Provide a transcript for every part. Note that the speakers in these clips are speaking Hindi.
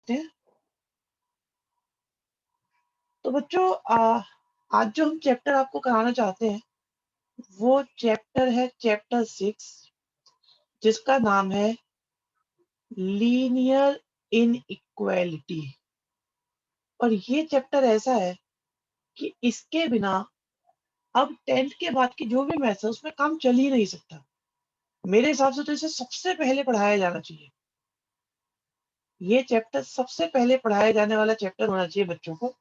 करते हैं। तो बच्चों आज जो हम चैप्टर आपको कराना चाहते हैं वो चैप्टर है चैप्टर 6, जिसका नाम है लीनियर इनइक्वालिटी। और ये चैप्टर ऐसा है कि इसके बिना अब 10th के बाद की जो भी मैथ्स है उसमें काम चल ही नहीं सकता। मेरे हिसाब से तो इसे सबसे पहले पढ़ाया जाना चाहिए। ये चैप्टर सबसे पहले पढ़ाया जाने वाला चैप्टर होना चाहिए बच्चों को।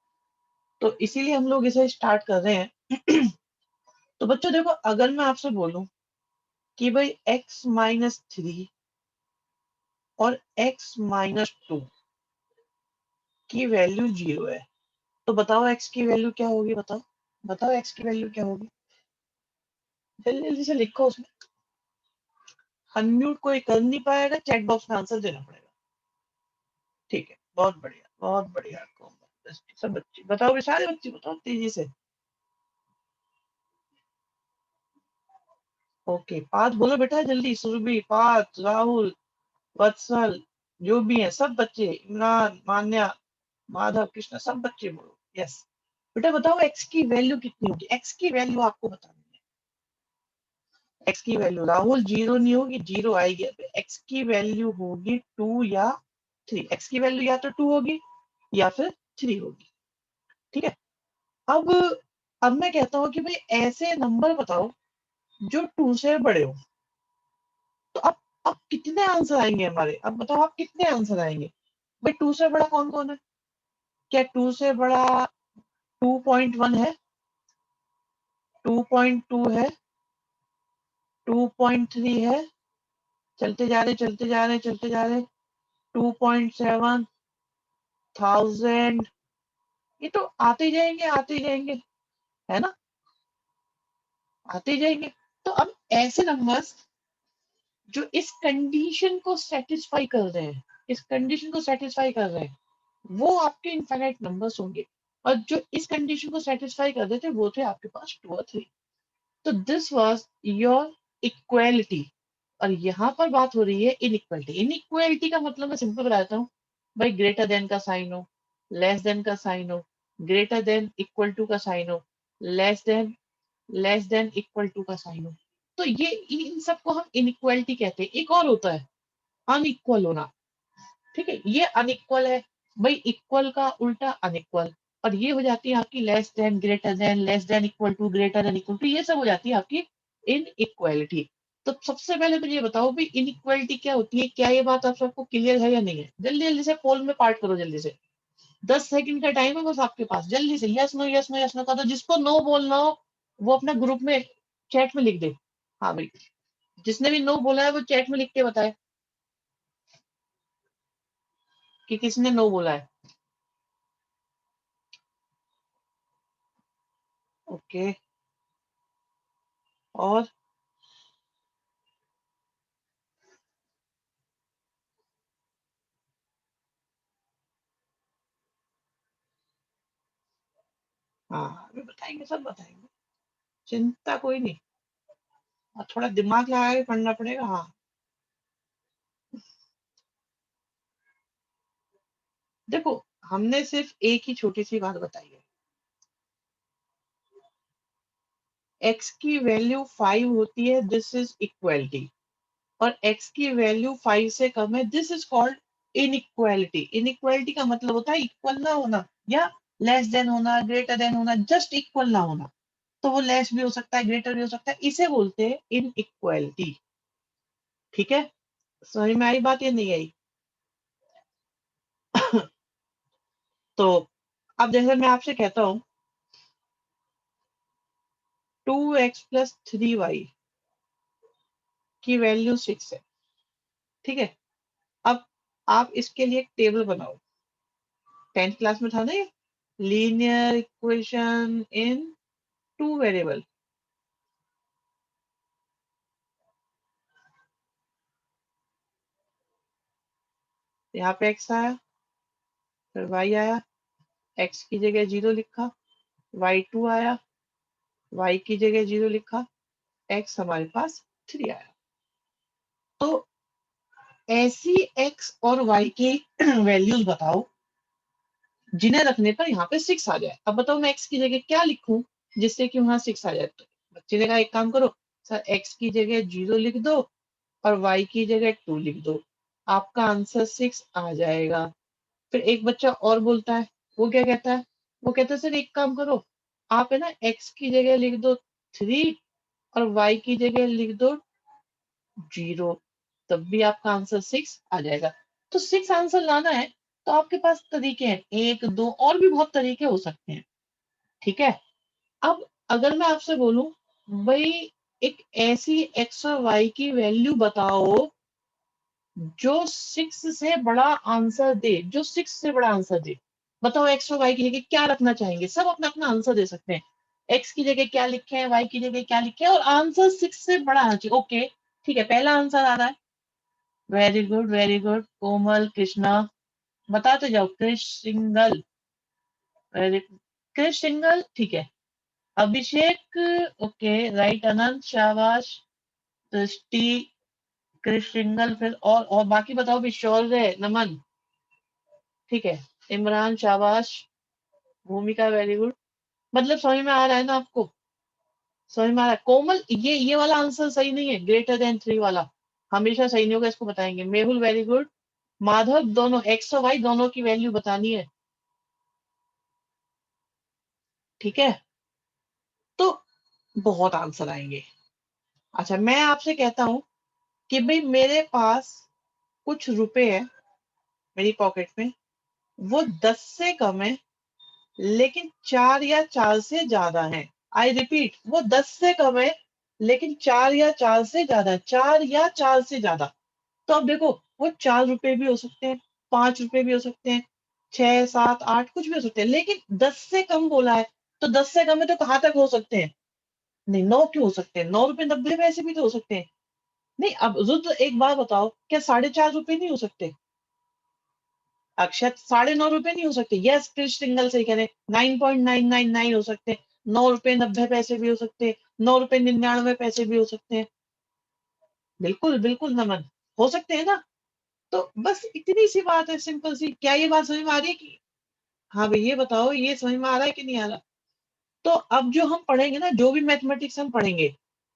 तो इसीलिए हम लोग इसे स्टार्ट कर रहे हैं। तो बच्चों देखो, अगर मैं आपसे बोलूं कि भाई x-3 और x-2 की वैल्यू 0 है, तो बताओ x की वैल्यू क्या होगी? बताओ बताओ x की वैल्यू क्या होगी? जल्दी जल्दी से लिखो उसमें। अनम्यूट कोई कर नहीं पाएगा, चैट बॉक्स में आंसर देना पड़ेगा। ठीक है, बहुत बढ़िया बहुत बढ़िया। सब बच्चे बताओ, भी सारे बच्चे बताओ तेजी से। ओके, पाँच बोलो बेटा जल्दी। सुरभि, पाँच, राहुल, वत्सल, जो भी है सब बच्चे, इमरान, मान्या, माधव, कृष्ण, सब बच्चे बोलो यस। बेटा बताओ x की वैल्यू कितनी होगी? x की वैल्यू आपको बतानी है। x की वैल्यू राहुल 0 नहीं होगी, 0 आएगी। x की वैल्यू होगी 2 या 3। x की वैल्यू या तो 2 होगी या फिर 3 होगी। ठीक है। अब अब मैं कहता हूँ कि भाई ऐसे नंबर बताओ जो 2 से बड़े हो। तो अब कितने आंसर आएंगे हमारे? अब बताओ आप कितने आंसर आएंगे? भाई 2 से बड़ा कौन कौन है? क्या 2 से बड़ा 2.1 है, 2.2 है, 2.3 है, चलते जा रहे चलते जा रहे चलते जा रहे, 2.7, 1000, ये तो आते ही जाएंगे आते ही जाएंगे, है ना? आते ही जाएंगे। तो अब ऐसे नंबर्स जो इस कंडीशन को सेटिस्फाई कर रहे हैं, इस कंडीशन को सेटिस्फाई कर रहे हैं, वो आपके इनफाइनाइट नंबर्स होंगे। और जो इस कंडीशन को सेटिस्फाई कर रहे थे वो थे आपके पास 2 और 3। तो दिस वाज योर इक्वालिटी। और यहाँ पर बात हो रही है इनइक्वालिटी। इनइक्वालिटी का मतलब मैं सिंपल बताता हूँ। भाई ग्रेटर देन का साइन हो, लेस देन का साइन हो, ग्रेटर देन इक्वल टू का साइन हो, लेस देन इक्वल टू का साइन हो। तो ये इन सबको हम इनइक्वालिटी कहते हैं। एक और होता है अनइक्वल होना। ठीक है, ये अनइक्वल है। भाई इक्वल का उल्टा अनइक्वल। और ये हो जाती है आपकी less than, greater than, less than equal to, greater than equal to, ये सब हो जाती है आपकी इनइक्वालिटी। तो सबसे पहले तो ये बताओ भी इनइक्वालिटी क्या होती है? क्या ये बात आप सबको क्लियर है या नहीं है? जल्दी जल्दी से पोल में पार्ट करो जल्दी से। 10 सेकंड का टाइम है बस आपके पास। जल्दी से yes no yes no yes no का। तो जिसको नो बोलना हो वो अपना ग्रुप में चैट में लिख दे। हाँ भाई, जिसने भी नो बोला है वो चैट में लिख के बताए कि किसने नो बोला है। ओके। और हाँ, अभी बताएंगे, सब बताएंगे, चिंता कोई नहीं। और थोड़ा दिमाग लगा के पढ़ना पड़ेगा। हाँ देखो, हमने सिर्फ एक ही छोटी सी बात बताई है। x की वैल्यू 5 होती है, दिस इज इक्वालिटी। और x की वैल्यू 5 से कम है, this is called inequality. Inequality का मतलब होता है इक्वल ना होना, या लेस देन होना, ग्रेटर देन होना, जस्ट इक्वल ना होना। तो वो लेस भी हो सकता है, ग्रेटर भी हो सकता है, इसे बोलते हैं इनइक्वालिटी। ठीक है, समझ में आई बात या नहीं आई? तो अब जैसे मैं आपसे कहता हूं 2x+3y की वैल्यू 6 है। ठीक है, अब आप इसके लिए एक टेबल बनाओ। 10th क्लास में था ना ये, लीनियर इक्वेशन इन 2 वेरिएबल। यहाँ पे x आया, फिर y आया, x की जगह 0 लिखा, y2 आया, y की जगह 0 लिखा, x हमारे पास 3 आया। तो ऐसी x और y की वैल्यूज बताओ जिन्हें रखने पर यहाँ पे 6 आ जाए। अब बताओ मैं x की जगह क्या लिखूं जिससे कि वहां 6 आ जाए। तो बच्चे ने कहा एक काम करो सर, x की जगह 0 लिख दो और y की जगह 2 लिख दो, आपका आंसर 6 आ जाएगा। फिर एक बच्चा और बोलता है, वो क्या कहता है, वो कहता है सर एक काम करो, आप है ना x की जगह लिख दो 3 और y की जगह लिख दो 0, तब भी आपका आंसर 6 आ जाएगा। तो 6 आंसर लाना है तो आपके पास तरीके हैं, एक दो और भी बहुत तरीके हो सकते हैं। ठीक है, अब अगर मैं आपसे बोलूं भाई एक ऐसी एक्स और वाई की वैल्यू बताओ जो 6 से बड़ा आंसर दे, जो 6 से बड़ा आंसर दे, बताओ एक्स और वाई की जगह क्या रखना चाहेंगे। सब अपना अपना आंसर दे सकते हैं, एक्स की जगह क्या लिखे हैं, वाई की जगह क्या लिखे हैं, और आंसर 6 से बड़ा आना चाहिए। ओके ठीक है, पहला आंसर आ रहा है। वेरी गुड वेरी गुड, कोमल कृष्णा बताते जाओ। कृष सिंगल, वेरी कृष सिंगल, ठीक है। अभिषेक, ओके राइट, अनंत शाबाश, दृष्टि, कृष सिंगल, फिर और बाकी बताओ भी, शौर्य, नमन, ठीक है, इमरान शाबाश, भूमिका वेरी गुड। मतलब समझ में आ रहा है ना आपको, समझ में आ रहा है। कोमल ये वाला आंसर सही नहीं है, ग्रेटर देन 3 वाला हमेशा सही नहीं होगा, इसको बताएंगे। Mehul very good. माधव, दोनों एक्स और वाई दोनों की वैल्यू बतानी है, ठीक है। तो बहुत आंसर आएंगे। अच्छा मैं आपसे कहता हूं कि भाई मेरे पास कुछ रुपए है मेरी पॉकेट में, वो 10 से कम है लेकिन 4 या 4 से ज्यादा है। आई रिपीट, वो 10 से कम है लेकिन 4 या 4 से ज्यादा है, 4 या 4 से ज्यादा। तो अब देखो, वो 4 रुपए भी हो सकते हैं, 5 रुपए भी हो सकते हैं, 6, 7, 8 कुछ भी हो सकते हैं, लेकिन 10 से कम बोला है। तो 10 से कम है तो कहाँ तक हो सकते हैं? नहीं, 9 क्यों हो सकते हैं? 9 रुपए 90 पैसे भी तो हो सकते हैं। नहीं, अब रुद्र एक बात बताओ, क्या 4.5 रुपए नहीं हो सकते? अक्षत, 9.5 रुपए नहीं हो सकते? यस, क्रिश सिंगल सही कह रहे हैं, 9.999 हो सकते हैं, 9 रुपए 90 पैसे भी हो सकते हैं, 9 रुपए 99 पैसे भी हो सकते हैं। बिल्कुल बिल्कुल नमन, हो सकते हैं ना। तो बस इतनी सी बात है, सिंपल सी। क्या ये बात समझ में आ रही है कि, हाँ भाई ये बताओ, ये समझ में आ रहा है कि नहीं आ रहा? तो अब जो हम पढ़ेंगे ना, जो भी मैथमेटिक्स हम पढ़ेंगे,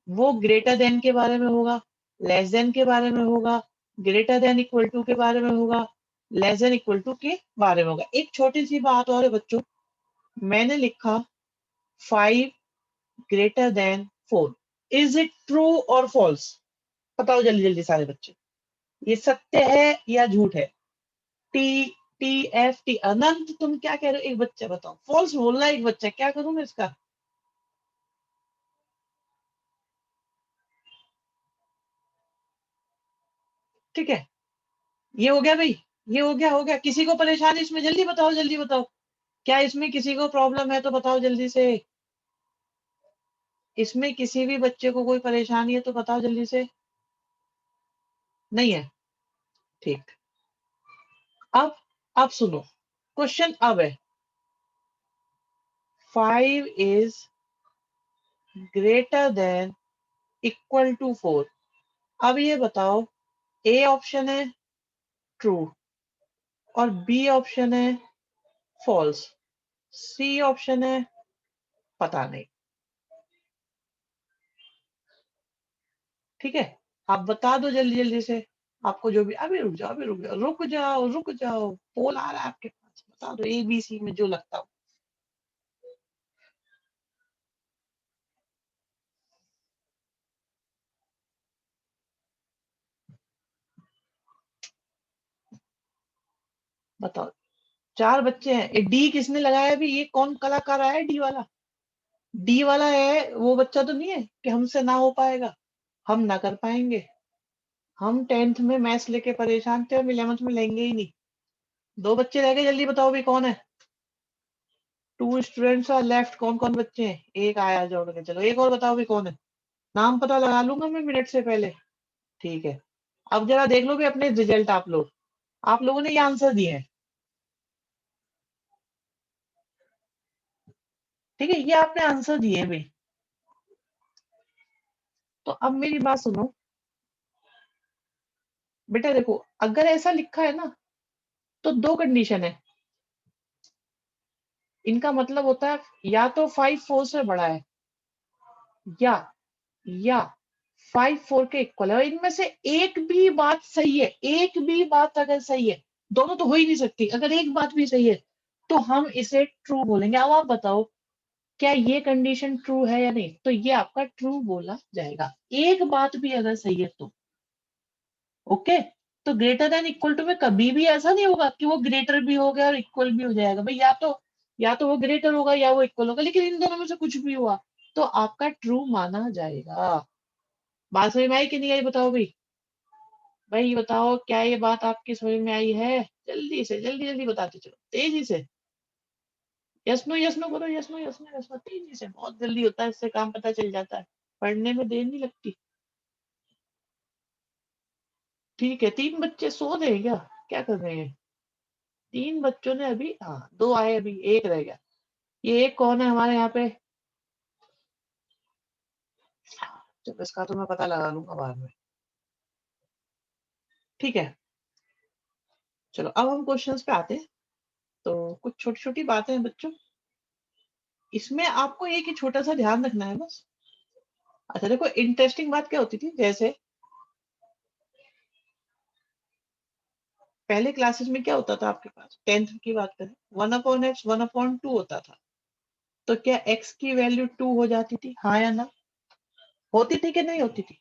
वो ग्रेटर देन के बारे में होगा, लेस देन के बारे में होगा, ग्रेटर देन इक्वल टू के बारे में होगा, लेस देन इक्वल टू के बारे में होगा। एक छोटी सी बात और है बच्चों, मैंने लिखा 5 greater than 4, is it true और फॉल्स? बताओ जल्दी जल्दी सारे बच्चे, ये सत्य है या झूठ है? टी, टी अनंत तुम क्या कह रहे हो? एक बच्चा बताओ, फॉल्स बोल रहा है एक बच्चा, क्या करूं मैं इसका? ठीक है, ये हो गया भाई, ये हो गया। किसी को परेशानी इसमें? जल्दी बताओ जल्दी बताओ, क्या इसमें किसी को प्रॉब्लम है तो बताओ जल्दी से। इसमें किसी भी बच्चे को कोई परेशानी है तो बताओ जल्दी से। नहीं है, ठीक। अब अब सुनो, क्वेश्चन अब है, 5 is greater than equal to 4। अब ये बताओ, ए ऑप्शन है ट्रू और बी ऑप्शन है फॉल्स, सी ऑप्शन है पता नहीं। ठीक है, आप बता दो जल्दी जल्दी से। आपको जो भी, अभी रुक जाओ, अभी रुक जाओ, रुक जाओ, रुक जाओ, पोल आ रहा है आपके पास, बता दो ए बी सी में जो लगता हो। बताओ, 4 बच्चे हैं, ये डी किसने लगाया? अभी ये कौन कलाकार आया है डी वाला? डी वाला है वो बच्चा तो नहीं है कि हमसे ना हो पाएगा, हम ना कर पाएंगे। हम 10th में मैथ्स लेके परेशान थे, हम 11th में लेंगे ही नहीं। 2 बच्चे रह गए, जल्दी बताओ भी कौन है? 2 स्टूडेंट्स आर लेफ्ट, कौन कौन बच्चे हैं? एक आया जोड़ के, चलो एक और बताओ भी कौन है? नाम पता लगा लूंगा मैं मिनट से पहले। ठीक है, अब जरा देख लो भी अपने रिजल्ट, आप लोग, आप लोगों ने ये आंसर दिए हैं, ठीक है, ये आपने आंसर दिए हैं भाई। तो अब मेरी बात सुनो, बेटा देखो, अगर ऐसा लिखा है ना तो दो कंडीशन है, इनका मतलब होता है या तो 5 4 से बड़ा है या 5 4 के इक्वल है। इनमें से एक भी बात सही है, एक भी बात अगर सही है, दोनों तो हो ही नहीं सकती, अगर एक बात भी सही है तो हम इसे ट्रू बोलेंगे। अब आप बताओ क्या ये कंडीशन ट्रू है या नहीं, तो ये आपका ट्रू बोला जाएगा, एक बात भी अगर सही है तो। ओके, तो ग्रेटर देन इक्वल टू में कभी भी ऐसा नहीं होगा कि वो ग्रेटर भी हो गया और इक्वल भी हो जाएगा भाई, या तो वो ग्रेटर होगा या वो इक्वल होगा, लेकिन इन दोनों में से कुछ भी हुआ तो आपका ट्रू माना जाएगा। बात समझ में आई कि नहीं आई, बताओ भाई। भाई बताओ क्या ये बात आपकी समझ में आई है, जल्दी से जल्दी जल्दी बताते चलो, तेजी से। यस नो यस नो करो, yes no yes no yes no, तेजी से, बहुत जल्दी होता है, इससे काम पता चल जाता है, पढ़ने में देर नहीं लगती। ठीक है, 3 बच्चे सो रहे हैं क्या, क्या कर रहे हैं? 3 बच्चों ने अभी, हाँ 2 आए, अभी 1 रह गया। ये एक कौन है हमारे यहाँ पे? चलो इसका तो मैं पता लगा लूंगा बाद में। ठीक है, चलो अब हम क्वेश्चंस पे आते हैं। तो कुछ छोटी छोटी बातें हैं बच्चों, इसमें आपको एक ही छोटा सा ध्यान रखना है बस। अच्छा देखो, इंटरेस्टिंग बात क्या होती थी, जैसे पहले क्लासेस में क्या होता था आपके पास, 10th की बात करें, 1/x 1/2 होता था, तो क्या x की वैल्यू 2 हो जाती थी, हाँ या ना? होती थी कि नहीं होती थी?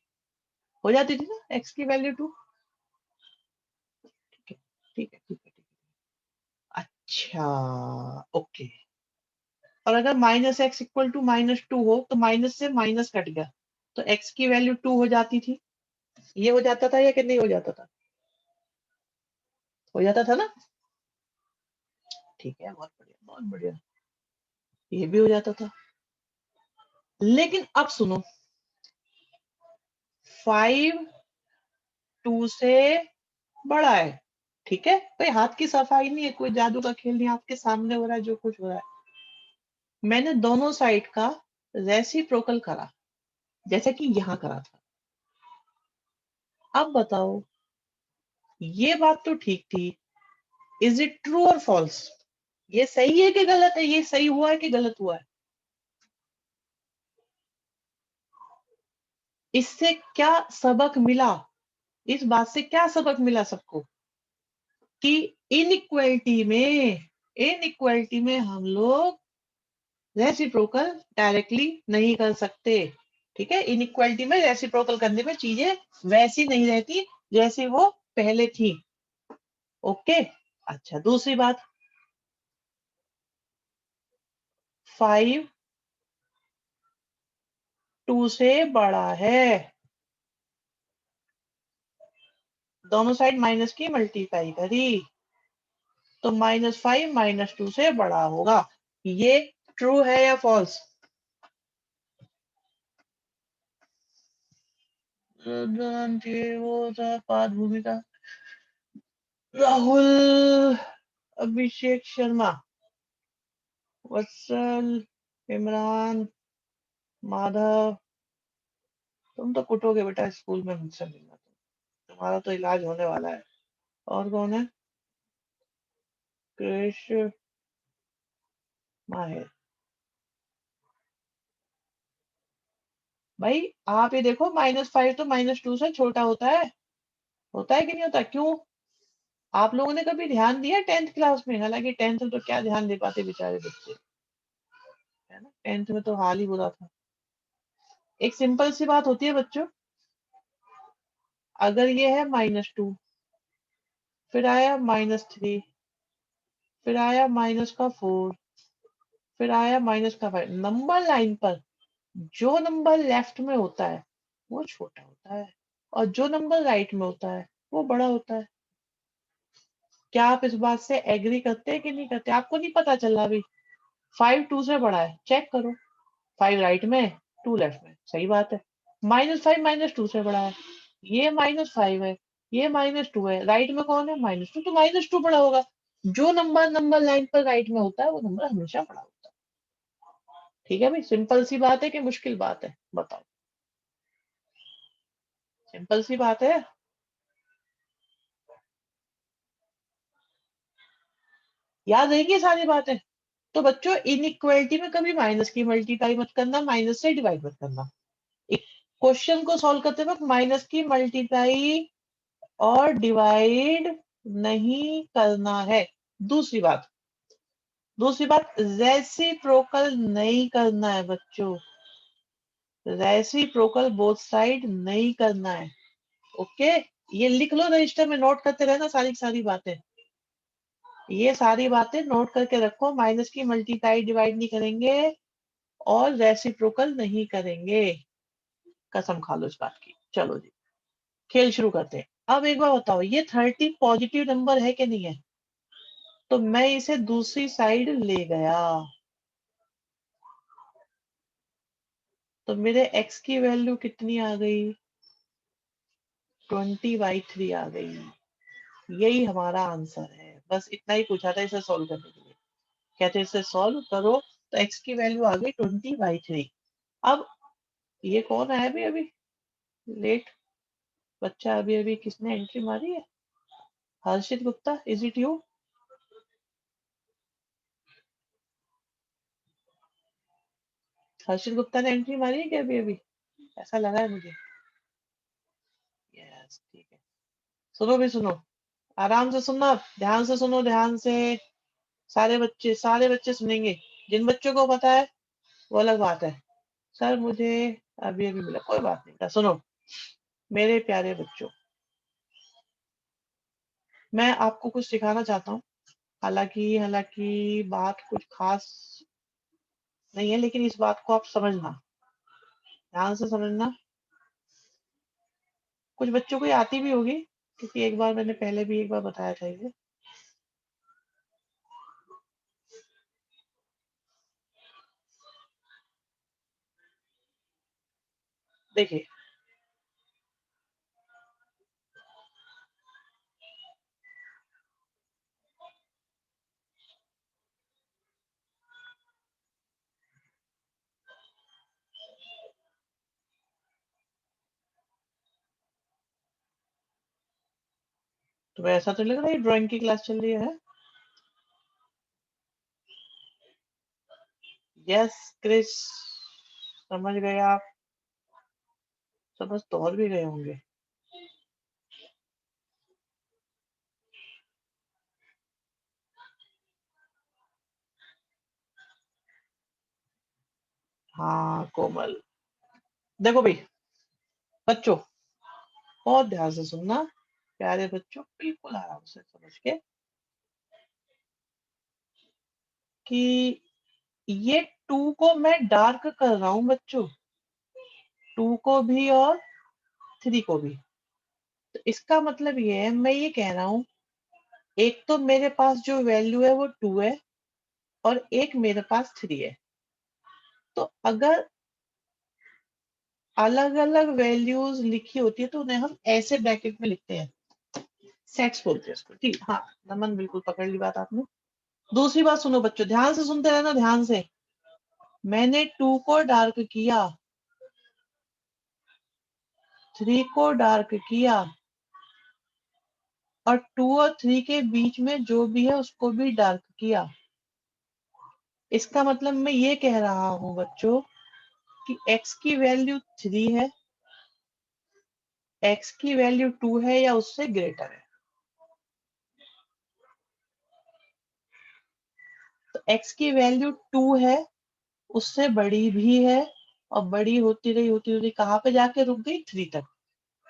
हो जाती थी ना x की वैल्यू 2। ठीक है ठीक है ठीक है ठीक है, अच्छा, ओके। और अगर -x = -2 हो तो माइनस से माइनस कट गया तो x की वैल्यू 2 हो जाती थी, ये हो जाता था या कि नहीं हो जाता था? हो जाता था ना? ठीक है, बहुत बढ़िया बहुत बढ़िया, ये भी हो जाता था। लेकिन अब सुनो, 5 2 से बड़ा है, ठीक है भाई, हाथ की सफाई नहीं है, कोई जादू का खेल नहीं, आपके सामने हो रहा है जो कुछ हो रहा है। मैंने दोनों साइड का रेसिप्रोकल करा, जैसे कि यहाँ करा था। अब बताओ, ये बात तो ठीक थी, इज इट ट्रू और फॉल्स? ये सही है कि गलत है, ये सही हुआ है कि गलत हुआ है? इससे क्या सबक मिला, इस बात से क्या सबक मिला सबको, कि इनइक्वालिटी में हम लोग रेसिप्रोकल डायरेक्टली नहीं कर सकते। ठीक है, इनइक्वालिटी में रेसिप्रोकल करने में चीजें वैसी नहीं रहती जैसे वो पहले थी। ओके, अच्छा दूसरी बात, 5 2 से बड़ा है, दोनों साइड माइनस की मल्टीप्लाई करी तो -5 -2 से बड़ा होगा, ये ट्रू है या फॉल्स? वो था पाद भूमिका, राहुल, अभिषेक शर्मा, वत्सल, इमरान, माधव, तुम तो कुटोगे बेटा स्कूल में मुझसे मिलना, तुम्हारा तो इलाज होने वाला है। और कौन है? कृष, माहिर। भाई आप ये देखो, -5 तो -2 से छोटा होता है कि नहीं होता? क्यों? आप लोगों ने कभी ध्यान दिया 10th क्लास में? हालांकि 10th में तो क्या ध्यान दे पाते बेचारे बच्चे, है ना, 10th में तो हाल ही बुरा था। एक सिंपल सी बात होती है बच्चों, अगर ये है -2, फिर आया -3, फिर आया -4, फिर आया -5, नंबर लाइन पर जो नंबर लेफ्ट में होता है वो छोटा होता है और जो नंबर राइट में होता है वो बड़ा होता है। क्या आप इस बात से एग्री करते हैं कि नहीं करते? आपको नहीं पता चल रहा अभी, 5 2 से बड़ा है, चेक करो, 5 राइट में 2 लेफ्ट में, सही बात है। -5 -2 से बड़ा है, ये -5 है, ये -2 है, राइट में कौन है? -2, तो -2 बड़ा होगा। जो नंबर लाइन पर राइट में होता है वो नंबर हमेशा बड़ा होता है। ठीक है भाई, सिंपल सी बात है कि मुश्किल बात है, बताओ? सिंपल सी बात है। याद रहेंगी सारी बातें। तो बच्चों इनइक्वालिटी में कभी माइनस की मल्टीप्लाई मत करना, माइनस से डिवाइड मत करना। क्वेश्चन को सॉल्व करते वक्त माइनस की मल्टीप्लाई और डिवाइड नहीं करना है। दूसरी बात रेसिप्रोकल नहीं करना है बच्चों, रेसिप्रोकल बोथ साइड नहीं करना है। ओके, ये लिख लो, रजिस्टर में नोट करते रहना सारी सारी बातें। ये सारी बातें नोट करके रखो, माइनस की मल्टीप्लाई डिवाइड नहीं करेंगे और रेसिप्रोकल नहीं करेंगे, कसम खा लो इस बात की। चलो जी, खेल शुरू करते हैं। अब एक बार बताओ, ये 30 पॉजिटिव नंबर है कि नहीं है? तो मैं इसे दूसरी साइड ले गया तो मेरे x की वैल्यू कितनी आ गई? 20/3 आ गई। यही हमारा आंसर है। बस इतना ही पूछा था इसे सॉल्व करने के लिए। कहते इसे सॉल्व करो तो x की वैल्यू आ गई 20/3। अब ये कौन है अभी अभी लेट बच्चा? अभी अभी किसने एंट्री मारी है? हर्षित गुप्ता, इज इट यू? हर्षित गुप्ता ने एंट्री मारी है क्या अभी अभी? ऐसा लगा है मुझे। यस, ठीक है। सुनो भी सुनो, आराम से सुनना, ध्यान से सुनो, ध्यान से। सारे बच्चे सुनेंगे। जिन बच्चों को पता है वो अलग बात है। सर मुझे अभी अभी मिला, कोई बात नहीं। सुनो मेरे प्यारे बच्चों, मैं आपको कुछ सिखाना चाहता हूँ। हालांकि हालांकि बात कुछ खास नहीं है, लेकिन इस बात को आप समझना, ध्यान से समझना। कुछ बच्चों को ये आती भी होगी, क्योंकि एक बार मैंने पहले भी एक बार बताया था इसे। देखिए, तुम्हें ऐसा तो लग रहा है ड्राइंग की क्लास चल रही है? यस क्रिस, समझ गए आप? समझ तो और भी गए होंगे। हाँ कोमल, देखो भाई बच्चों, बहुत ध्यान से सुनना प्यारे बच्चों, बिल्कुल आराम से समझ के, कि ये 2 को मैं डार्क कर रहा हूं बच्चों, 2 को भी और 3 को भी। तो इसका मतलब ये है, मैं ये कह रहा हूं, एक तो मेरे पास जो वैल्यू है वो 2 है और एक मेरे पास 3 है। तो अगर अलग अलग वैल्यूज लिखी होती है तो उन्हें हम ऐसे ब्रैकेट में लिखते हैं, सेट्स बोलते हैं इसको। ठीक, हाँ नमन, बिल्कुल पकड़ ली बात आपने। दूसरी बात सुनो बच्चों, ध्यान से सुनते रहना, ध्यान से। मैंने 2 को डार्क किया, 3 को डार्क किया और 2 और 3 के बीच में जो भी है उसको भी डार्क किया। इसका मतलब मैं ये कह रहा हूं बच्चों कि x की वैल्यू 3 है, x की वैल्यू 2 है या उससे ग्रेटर है। तो x की वैल्यू 2 है, उससे बड़ी भी है, और बड़ी होती रही कहाँ पे जाके रुक गई? 3 तक।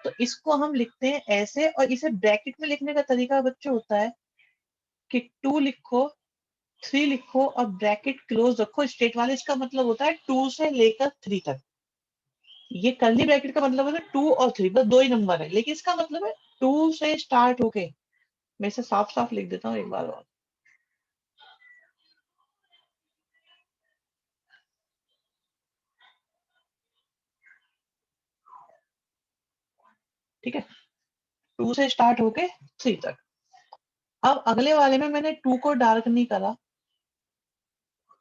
तो इसको हम लिखते हैं ऐसे, और इसे ब्रैकेट में लिखने का तरीका बच्चों होता है कि 2 लिखो, 3 लिखो और ब्रैकेट क्लोज रखो स्ट्रेट वाले। इसका मतलब होता है 2 से लेकर 3 तक। ये कर्ली ब्रैकेट का मतलब है 2 और 3, बस 2 ही नंबर है, लेकिन इसका मतलब है 2 से स्टार्ट होके। मैं इसे साफ साफ लिख देता हूँ एक बार और। ठीक है, 2 से स्टार्ट होके 3 तक। अब अगले वाले में मैंने 2 को डार्क नहीं करा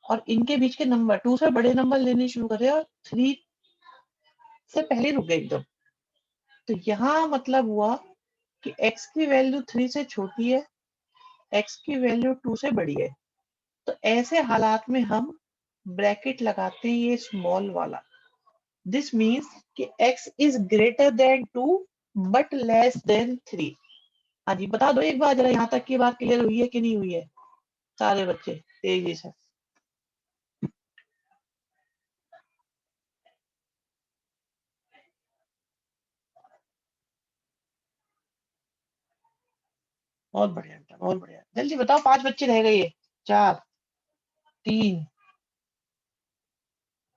और इनके बीच के नंबर 2 से बड़े नंबर लेने शुरू करे और 3 से पहले रुक गए एकदम। तो यहाँ मतलब हुआ कि x की वैल्यू 3 से छोटी है x की वैल्यू 2 से बड़ी है, तो ऐसे हालात में हम ब्रैकेट लगाते हैं ये स्मॉल वाला। दिस मीन्स कि x is greater than 2 but less than 3। हाँ जी, बता दो एक बार जरा, यहाँ तक की बात क्लियर हुई है कि नहीं हुई है सारे बच्चे, तेजी से। बहुत बढ़िया बेटा, बहुत बढ़िया, जल्दी बताओ, 5 बच्चे रह गए ये। 4, 3,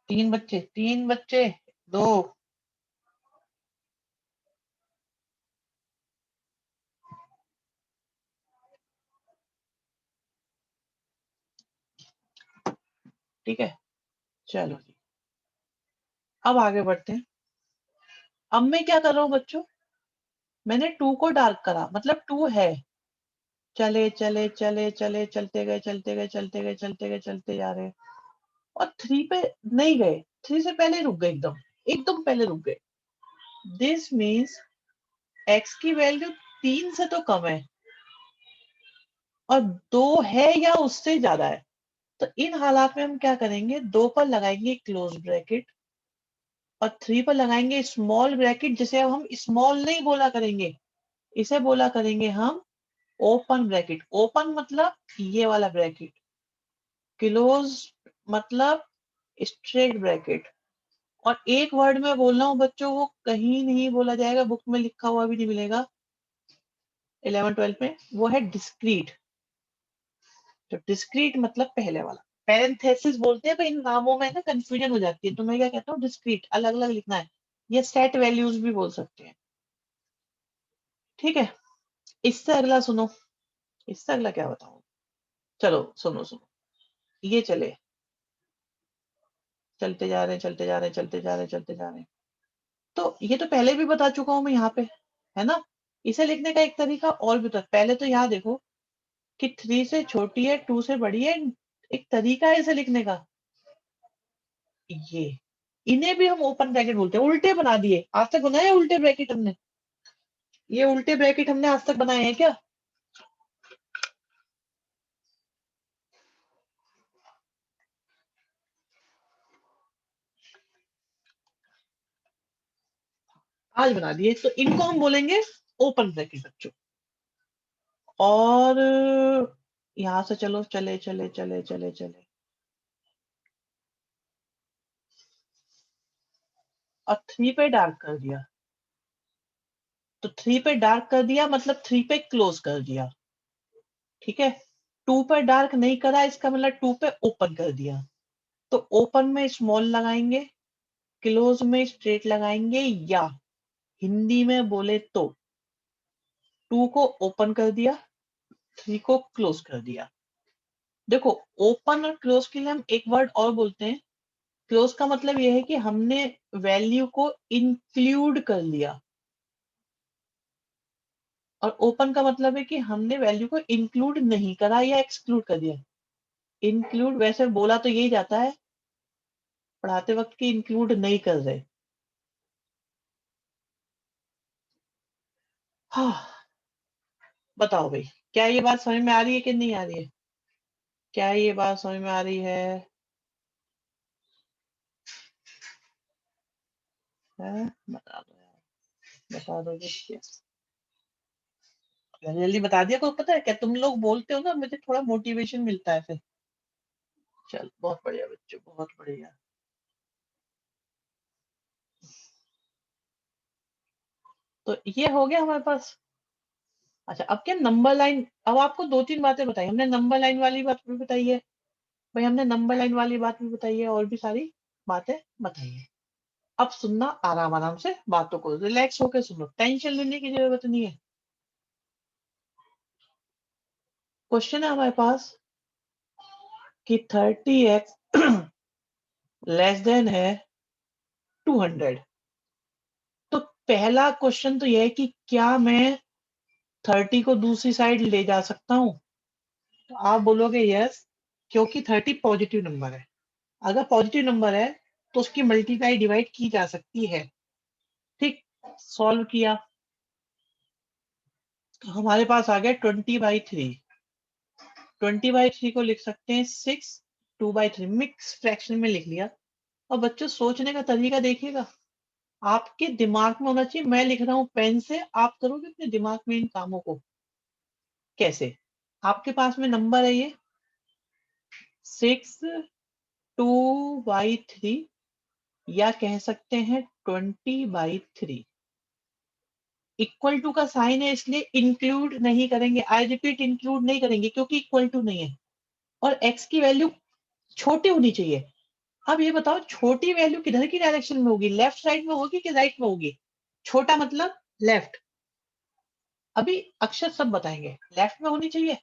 3 बच्चे, 2। ठीक है, चलो जी, अब आगे बढ़ते हैं। अब मैं क्या कर रहा हूँ बच्चों, मैंने 2 को डार्क करा, मतलब 2 है। चले चले चले चले चलते गए चलते गए चलते गए चलते गए चलते जा रहे, और 3 पे नहीं गए, 3 से पहले रुक गए, एकदम एकदम पहले रुक गए। दिस मीन्स x की वैल्यू 3 से तो कम है और 2 है या उससे ज्यादा है। तो इन हालात में हम क्या करेंगे, 2 पर लगाएंगे क्लोज ब्रैकेट और 3 पर लगाएंगे स्मॉल ब्रैकेट, जिसे अब हम स्मॉल नहीं बोला करेंगे, इसे बोला करेंगे हम ओपन ब्रैकेट। ओपन मतलब ये वाला ब्रैकेट, क्लोज मतलब स्ट्रेट ब्रैकेट। और एक वर्ड में बोल रहा हूँ बच्चों, वो कहीं नहीं बोला जाएगा, बुक में लिखा हुआ भी नहीं मिलेगा 11-12 में, वो है डिस्क्रीट। तो डिस्क्रीट मतलब पहले वाला, पैरेंथेसिस बोलते हैं, पर इन नामों में ना कंफ्यूजन हो जाती है, तो मैं क्या कहता हूँ, डिस्क्रीट अलग अलग लिखना है, ये सेट वैल्यूज भी बोल सकते हैं। ठीक है, इससे अगला सुनो, इससे अगला क्या बताऊं, चलो सुनो सुनो, ये चले, चलते जा रहे चलते जा रहे चलते जा रहे चलते जा रहे, तो ये तो पहले भी बता चुका हूं मैं यहाँ पे, है ना। इसे लिखने का एक तरीका और भी था, पहले तो यहाँ देखो कि 3 से छोटी है, 2 से बड़ी है, एक तरीका है इसे लिखने का, ये, इन्हें भी हम ओपन ब्रैकेट बोलते हैं, उल्टे बना दिए, आज तक बनाए हैं उल्टे ब्रैकेट हमने, ये उल्टे ब्रैकेट हमने आज तक बनाए हैं क्या? आज बना दिए, तो इनको हम बोलेंगे ओपन ब्रैकेट बच्चों। और यहां से चलो, चले चले चले चले चले, और 3 पे डार्क कर दिया, तो 3 पे डार्क कर दिया मतलब 3 पे क्लोज कर दिया। ठीक है, 2 पर डार्क नहीं करा, इसका मतलब 2 पे ओपन कर दिया, तो ओपन में स्मॉल लगाएंगे, क्लोज में स्ट्रेट लगाएंगे, या हिंदी में बोले तो 2 को ओपन कर दिया, 3 को क्लोज कर दिया। देखो, ओपन और क्लोज के लिए हम एक वर्ड और बोलते हैं, क्लोज का मतलब यह है कि हमने वैल्यू को इंक्लूड कर लिया, और ओपन का मतलब है कि हमने वैल्यू को इंक्लूड नहीं करा या एक्सक्लूड कर दिया। इंक्लूड वैसे बोला तो यही जाता है पढ़ाते वक्त की, इंक्लूड नहीं कर रहे। हाँ, बताओ भाई, क्या ये बात समझ में आ रही है कि नहीं आ रही है? क्या ये बात समझ में आ रही है? बता दो यार, बता दो जी, जल्दी जल्दी बता दिया, को पता है क्या, तुम लोग बोलते हो ना, मुझे थोड़ा मोटिवेशन मिलता है फिर। चल, बहुत बढ़िया बच्चों, बहुत बढ़िया। तो ये हो गया हमारे पास। अच्छा, अब क्या नंबर लाइन, अब आपको 2-3 बातें बताई हमने, नंबर लाइन वाली बात भी बताई है भाई, हमने नंबर लाइन वाली बात भी बताई है, और भी सारी बातें बताई है। अब सुनना आराम आराम से, बातों को रिलैक्स होकर सुनो, टेंशन लेने की जरूरत नहीं है। क्वेश्चन है हमारे पास कि 30x लेस देन है 200। तो पहला क्वेश्चन तो यह है कि क्या मैं 30 को दूसरी साइड ले जा सकता हूं? तो आप बोलोगे यस, क्योंकि 30 पॉजिटिव नंबर है, अगर पॉजिटिव नंबर है तो उसकी मल्टीप्लाई डिवाइड की जा सकती है। ठीक, सॉल्व किया, तो हमारे पास आ गया 20/3। 20/3 को लिख सकते हैं 6 2/3, मिक्स फ्रैक्शन में लिख लिया। और बच्चों सोचने का तरीका देखिएगा, आपके दिमाग में होना चाहिए। मैं लिख रहा हूं पेन से, आप करोगे अपने दिमाग में इन कामों को। कैसे? आपके पास में नंबर है ये 6 2/3, या कह सकते हैं 20/3। इक्वल टू का साइन है इसलिए इंक्लूड नहीं करेंगे। आई रिपीट, इंक्लूड नहीं करेंगे क्योंकि इक्वल टू नहीं है और एक्स की वैल्यू छोटी होनी चाहिए। अब ये बताओ छोटी वैल्यू किधर की डायरेक्शन में होगी, लेफ्ट साइड में होगी कि राइट में होगी? छोटा मतलब लेफ्ट। अभी अक्षर सब बताएंगे। लेफ्ट में होनी चाहिए,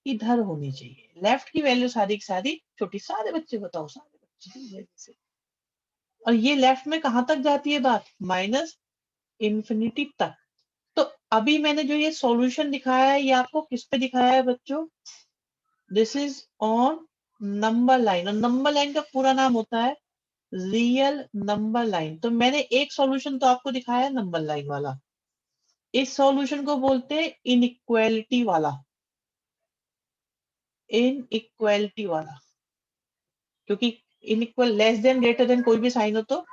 इधर होनी चाहिए। लेफ्ट की वैल्यू सारी की सारी छोटी। सारे बच्चे बताओ, सारे बच्चे से। और ये लेफ्ट में कहां तक जाती है बात? माइनस इंफिनिटी तक। तो अभी मैंने जो ये सॉल्यूशन दिखाया है, ये आपको किस पे दिखाया है बच्चों? This is on number line. और नंबर लाइन का पूरा नाम होता है रियल नंबर लाइन। तो मैंने एक सॉल्यूशन तो आपको दिखाया है नंबर लाइन वाला। इस सॉल्यूशन को बोलते हैं इनइक्वालिटी वाला। इनइक्वालिटी वाला, क्योंकि inequal less than greater than कोई भी साइन हो तो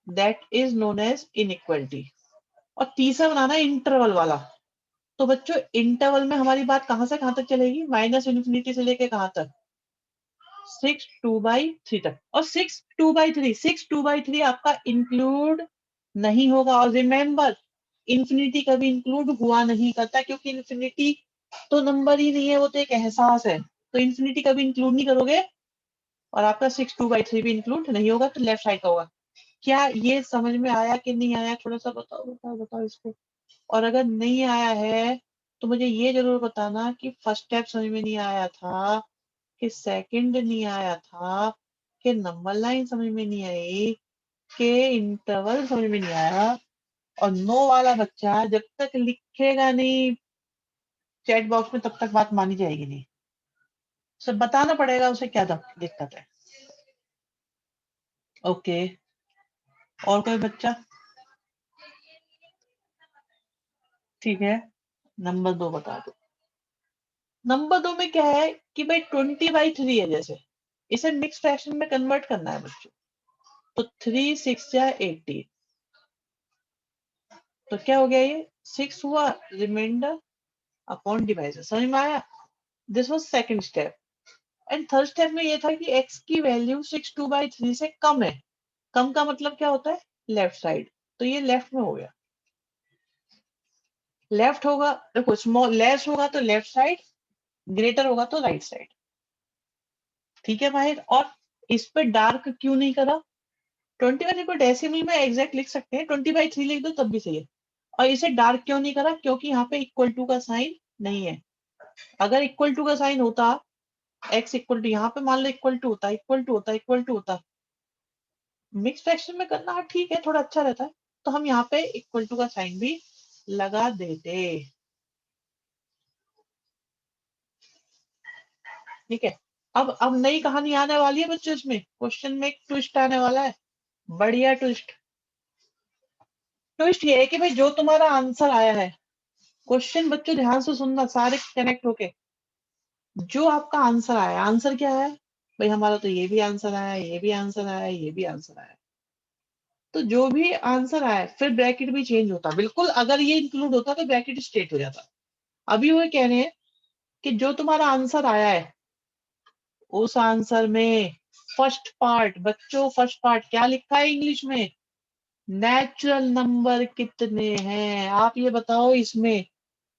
that is known as inequality. और तीसरा बनाना है इंटरवल वाला। तो बच्चों इंटरवल में हमारी बात कहां से कहां तक चलेगी? माइनस इन्फिनिटी से लेके कहां तक? 6 2/3 तक। और 6 2/3 आपका इंक्लूड नहीं होगा। और रिमेंबर, इंफिनिटी कभी इंक्लूड हुआ नहीं करता, क्योंकि इंफिनिटी तो नंबर ही नहीं है, वो तो एक एहसास है। तो इंफिनिटी कभी इंक्लूड नहीं करोगे और आपका 6 2/3 भी इंक्लूड नहीं होगा, तो लेफ्ट साइड का होगा। क्या ये समझ में आया कि नहीं आया? थोड़ा सा बताओ बताओ बताओ इसको। और अगर नहीं आया है तो मुझे ये जरूर बताना कि फर्स्ट स्टेप समझ में नहीं आया था, कि सेकंड नहीं आया था, कि नंबर लाइन समझ में नहीं आई, कि इंटरवल समझ में नहीं आया। और नो वाला बच्चा जब तक लिखेगा नहीं चैट बॉक्स में, तब तक बात मानी जाएगी नहीं। सब बताना पड़ेगा उसे क्या दिक्कत है। ओके, और कोई बच्चा? ठीक है, नंबर 2 बता दो। नंबर 2 में क्या है कि भाई 20/3 है, जैसे इसे मिक्स फ्रैक्शन में कन्वर्ट करना है बच्चों। तो 3 6 या 18, तो क्या हो गया? ये 6 हुआ, रिमाइंडर अपॉन डिवाइजर। समझ में आया? This was second step. And third step में ये था कि x की वैल्यू 6 2/3 से कम है। कम का मतलब क्या होता है? Left side. तो ये लेफ्ट में हो गया। लेफ्ट होगा, देखो स्मॉल लेस होगा तो लेफ्ट साइड, ग्रेटर होगा तो राइट साइड। ठीक है भाई? और इस पे डार्क क्यों नहीं करा? 20/3 को डेसिमल में एग्जैक्ट लिख सकते हैं, 20/3 लिख दो तब भी सही है। और इसे डार्क क्यों नहीं करा? क्योंकि यहाँ पे इक्वल टू का साइन नहीं है। अगर इक्वल टू का साइन होता, x इक्वल टू, यहाँ पे मान लो इक्वल टू होता, इक्वल टू होता, इक्वल टू होता, मिक्स फ्रैक्शन में करना ठीक है, थोड़ा अच्छा रहता है, तो हम यहाँ पे इक्वल टू का साइन भी लगा देते। ठीक है? अब नई कहानी आने वाली है बच्चों। इसमें क्वेश्चन में एक ट्विस्ट आने वाला है, बढ़िया ट्विस्ट। ट्विस्ट ये है कि भाई जो तुम्हारा आंसर आया है, क्वेश्चन बच्चों ध्यान से सुनना, सारे कनेक्ट होके। जो आपका आंसर आया, आंसर क्या है भाई? हमारा तो ये भी आंसर आया, ये भी आंसर आया, ये भी आंसर आया। तो जो भी आंसर आया फिर ब्रैकेट भी चेंज होता। बिल्कुल अगर ये इंक्लूड होता तो ब्रैकेट स्ट्रेट हो जाता। अभी वो कह रहे हैं कि जो तुम्हारा आंसर आया है, उस आंसर में फर्स्ट पार्ट, बच्चों फर्स्ट पार्ट क्या लिखा है इंग्लिश में? नेचुरल नंबर कितने हैं? आप ये बताओ, इसमें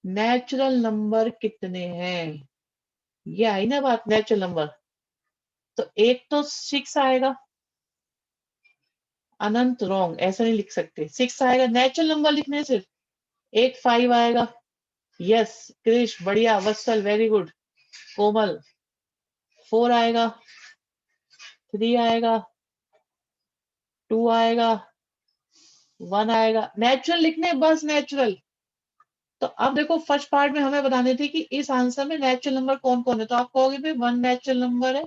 नेचुरल नंबर कितने हैं? ये आई ना बात, नेचुरल नंबर। तो एक तो 6 आएगा, अनंत रॉन्ग, ऐसा नहीं लिख सकते। 6 आएगा, नेचुरल नंबर लिखने सिर्फ। एक 5 आएगा, यस क्रिश बढ़िया, वत्सल वेरी गुड, कोमल 4 आएगा, 3 आएगा, 2 आएगा, 1 आएगा। नेचुरल लिखने बस, नेचुरल। तो अब देखो फर्स्ट पार्ट में हमें बताने थे कि इस आंसर में नेचुरल नंबर कौन कौन है। तो आप कहोगे भाई 1 नेचुरल नंबर है,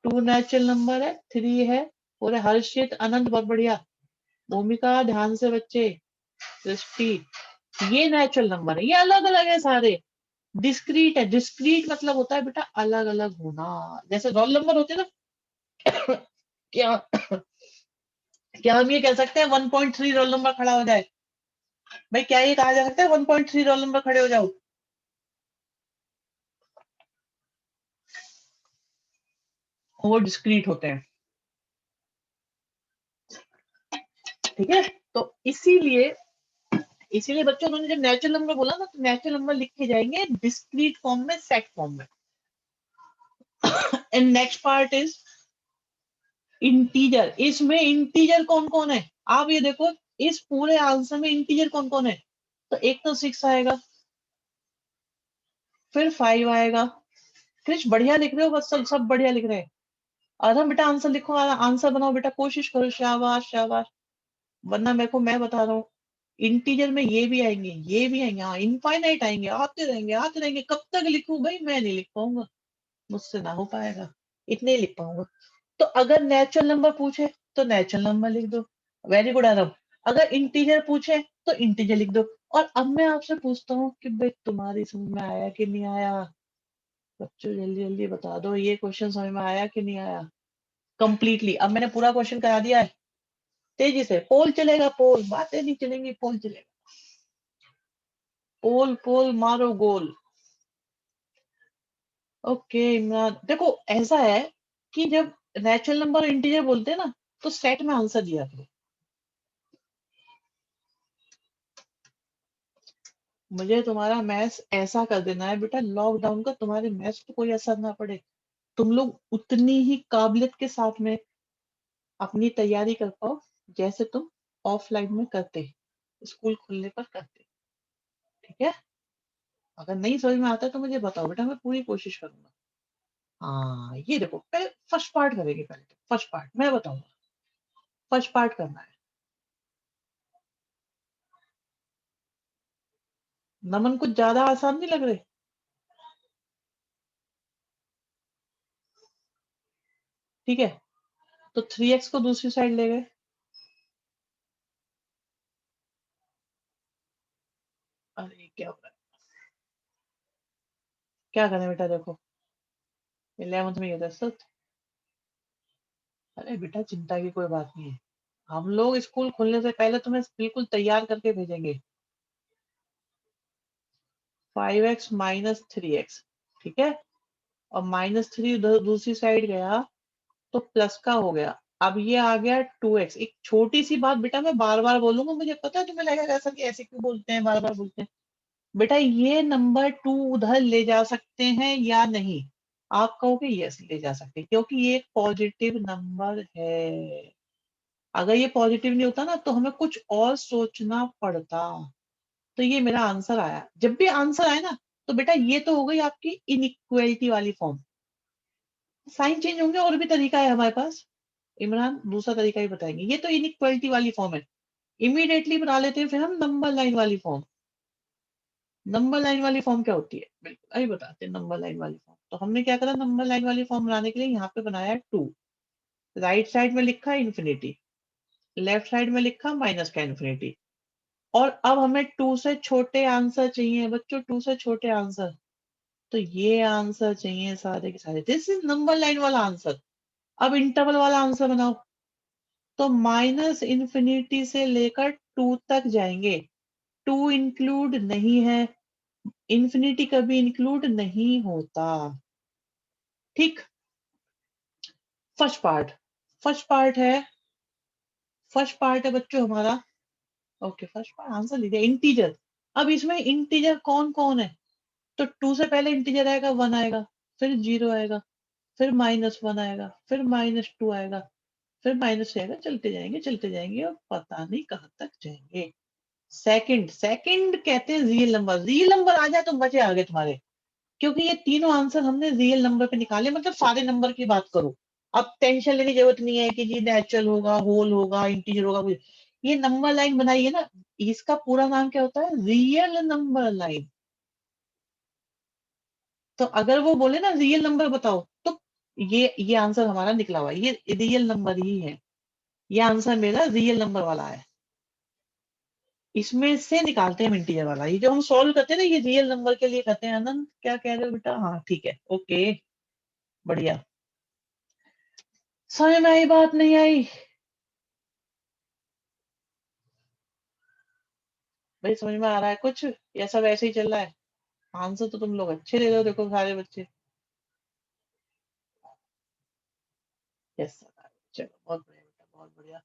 2 नेचुरल नंबर है, 3 है, और हर्षित अनंत बहुत बढ़िया, भूमिका ध्यान से बच्चे, सृष्टि, ये नेचुरल नंबर है। ये अलग अलग है सारे, डिस्क्रीट है, डिस्क्रीट मतलब होता है बेटा अलग अलग होना। जैसे रोल नंबर होते हैं ना क्या क्या हम ये कह सकते हैं 1.3 रोल नंबर खड़ा हो जाए? भाई क्या ये कहा जा सकता है 1.3 रोल नंबर खड़े हो जाओ? वो डिस्क्रीट होते हैं, ठीक है। तो इसीलिए इसीलिए बच्चों उन्होंने जब नेचुरल नंबर बोला ना, तो नेचुरल नंबर लिखे जाएंगे डिस्क्रीट फॉर्म में, सेट फॉर्म में। And next part is integer. इसमें इंटीजर कौन कौन है आप ये देखो, इस पूरे आंसर में इंटीजर कौन कौन है? तो एक तो 6 आएगा, फिर 5 आएगा। कृष बढ़िया लिख रहे हो, बस सब सब बढ़िया लिख रहे हैं। और हम बेटा आंसर लिखो, आंसर बनाओ बेटा, कोशिश करो, शाबाश शाबाश। वरना मेरे को, मैं बता रहा हूँ, इंटीजर में ये भी आएंगे, ये भी आएंगे, हाँ इनफाइनाइट आएंगे, आते रहेंगे आते रहेंगे। कब तक लिखूं भाई? मैं नहीं लिख पाऊंगा, मुझसे ना हो पाएगा, इतने ही लिख पाऊंगा। तो अगर नेचुरल नंबर पूछे तो नेचुरल नंबर लिख दो, वेरी गुड आरव। अगर इंटीजर पूछे तो इंटीजर लिख दो। और अब मैं आपसे पूछता हूँ कि भाई तुम्हारी समझ में आया कि नहीं आया? बच्चों जल्दी जल्दी बता दो, ये क्वेश्चन समझ में आया कि नहीं आया? कंप्लीटली अब मैंने पूरा क्वेश्चन करा दिया है। तेजी से पोल चलेगा, पोल, बातें नहीं चलेंगी, पोल चलेगा। पोल पोल मारो गोल। ओके इमरान, देखो ऐसा है कि जब नेचुरल नंबर और इंटीजर बोलते हैं ना, तो सेट में आंसर दिया करो। मुझे तुम्हारा मैथ्स ऐसा कर देना है बेटा, लॉकडाउन का तुम्हारे मैथ्स पे कोई असर ना पड़े। तुम लोग उतनी ही काबिलियत के साथ में अपनी तैयारी कर पाओ जैसे तुम ऑफलाइन में करते, स्कूल खुलने पर करते, ठीक है। अगर नहीं समझ में आता तो मुझे बताओ बेटा, मैं पूरी कोशिश करूंगा। हाँ ये देखो, पहले फर्स्ट पार्ट करेंगे, पहले तो फर्स्ट पार्ट मैं बताऊंगा, फर्स्ट पार्ट करना है। नमन कुछ ज्यादा आसान नहीं लग रहे? ठीक है, तो 3x को दूसरी साइड ले गए। अरे क्या हो रहा है, क्या करें बेटा? देखो 11th में ये था सच। अरे बेटा चिंता की कोई बात नहीं है, हम लोग स्कूल खुलने से पहले तुम्हें बिल्कुल तैयार करके भेजेंगे। 5x माइनस 3x, ठीक है। और -3 उधर दूसरी साइड गया तो प्लस का हो गया। अब ये आ गया 2x। एक छोटी सी बात बेटा, मैं बार बार बोलूंगा, मुझे पता है तुम्हें लगेगा ऐसा कि ऐसे क्यों बोलते हैं, बार बार बोलते हैं। बेटा ये नंबर 2 उधर ले जा सकते हैं या नहीं? आप कहोगे यस ले जा सकते हैं, क्योंकि ये एक पॉजिटिव नंबर है। अगर ये पॉजिटिव नहीं होता ना, तो हमें कुछ और सोचना पड़ता। तो ये मेरा आंसर आया। जब भी आंसर आए ना, तो बेटा ये तो हो गई आपकी इनइक्वलिटी वाली फॉर्म। साइन चेंज होंगे, और भी तरीका है हमारे पास। इमरान दूसरा तरीका ही बताएंगे। ये तो इनइक्वलिटी वाली फॉर्म है, इमीडिएटली बना लेते हैं फिर हम नंबर लाइन वाली फॉर्म। नंबर लाइन वाली फॉर्म क्या होती है, बिल्कुल अभी बताते हैं। नंबर लाइन वाली फॉर्म, तो हमने क्या करा, नंबर लाइन वाली फॉर्म बनाने के लिए यहाँ पे बनाया 2, राइट साइड में लिखा इन्फिनिटी, लेफ्ट साइड में लिखा माइनस का इन्फिनिटी। और अब हमें 2 से छोटे आंसर चाहिए बच्चों, 2 से छोटे आंसर। तो ये आंसर चाहिए सारे के सारे, दिस इज नंबर लाइन वाला आंसर। अब इंटरवल वाला आंसर बनाओ। तो माइनस इन्फिनिटी से लेकर 2 तक जाएंगे, 2 इंक्लूड नहीं है, इन्फिनिटी कभी इंक्लूड नहीं होता, ठीक। फर्स्ट पार्ट, फर्स्ट पार्ट है, फर्स्ट पार्ट है बच्चों हमारा। ओके फर्स्ट पार्ट आंसर लीजिए इंटीजर। अब इसमें इंटीजर कौन कौन है? तो 2 से पहले इंटीजर आएगा 1 आएगा, फिर 0 आएगा, फिर -1 आएगा, फिर -2 आएगा, फिर -3 आएगा। चलते जाएंगे और पता नहीं कहाँ तक जाएंगे। सेकंड, सेकंड कहते हैं रियल नंबर। रियल नंबर आ जाए तो मजे आ गए तुम्हारे, क्योंकि ये तीनों आंसर हमने रियल नंबर पे निकाले, मतलब सारे नंबर की बात करो। अब टेंशन लेने की जरूरत नहीं है कि जी नेचुरल होगा, होल होगा, इंटीजर होगा, कुछ। ये नंबर लाइन बनाई है ना, इसका पूरा नाम क्या होता है? Real number line. तो अगर वो बोले ना रियल नंबर बताओ, तो ये आंसर हमारा निकला हुआ है, ये रियल नंबर ही है। ये आंसर मेरा रियल नंबर वाला है। इसमें से निकालते हैं इंटीजर वाला। ये जो हम सॉल्व करते हैं ना, ये रियल नंबर के लिए करते हैं। आनंद क्या कह रहे हो बेटा? हाँ ठीक है, ओके, बढ़िया। समझ में आई बात नहीं आई? भाई समझ में आ रहा है कुछ, या सब ऐसे ही चल रहा है? आंसर तो तुम लोग अच्छे दे रहे हो, देखो सारे बच्चे। यस सर, चलो बहुत बढ़िया बेटा, बहुत बढ़िया।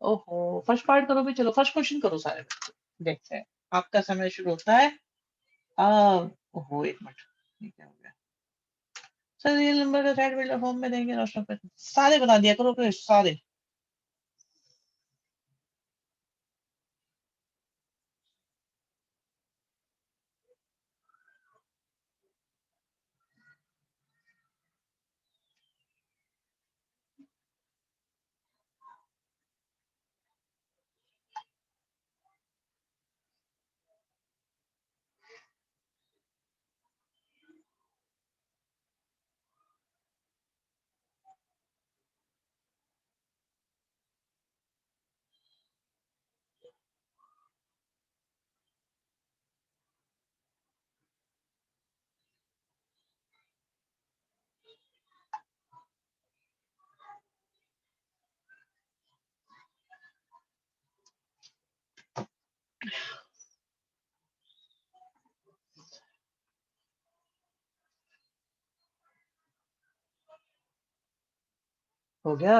ओहो, फर्स्ट पार्ट करो भी, चलो फर्स्ट क्वेश्चन करो सारे बच्चे, देखते हैं। आपका समय शुरू होता है। आ, ओहो एक मिनट, ये क्या हो गया? सर रियल नंबर का साइड बिल्डर फॉर्म में देंगे रोशन पे, सारे बता दिया करो फिर सारे। हो गया?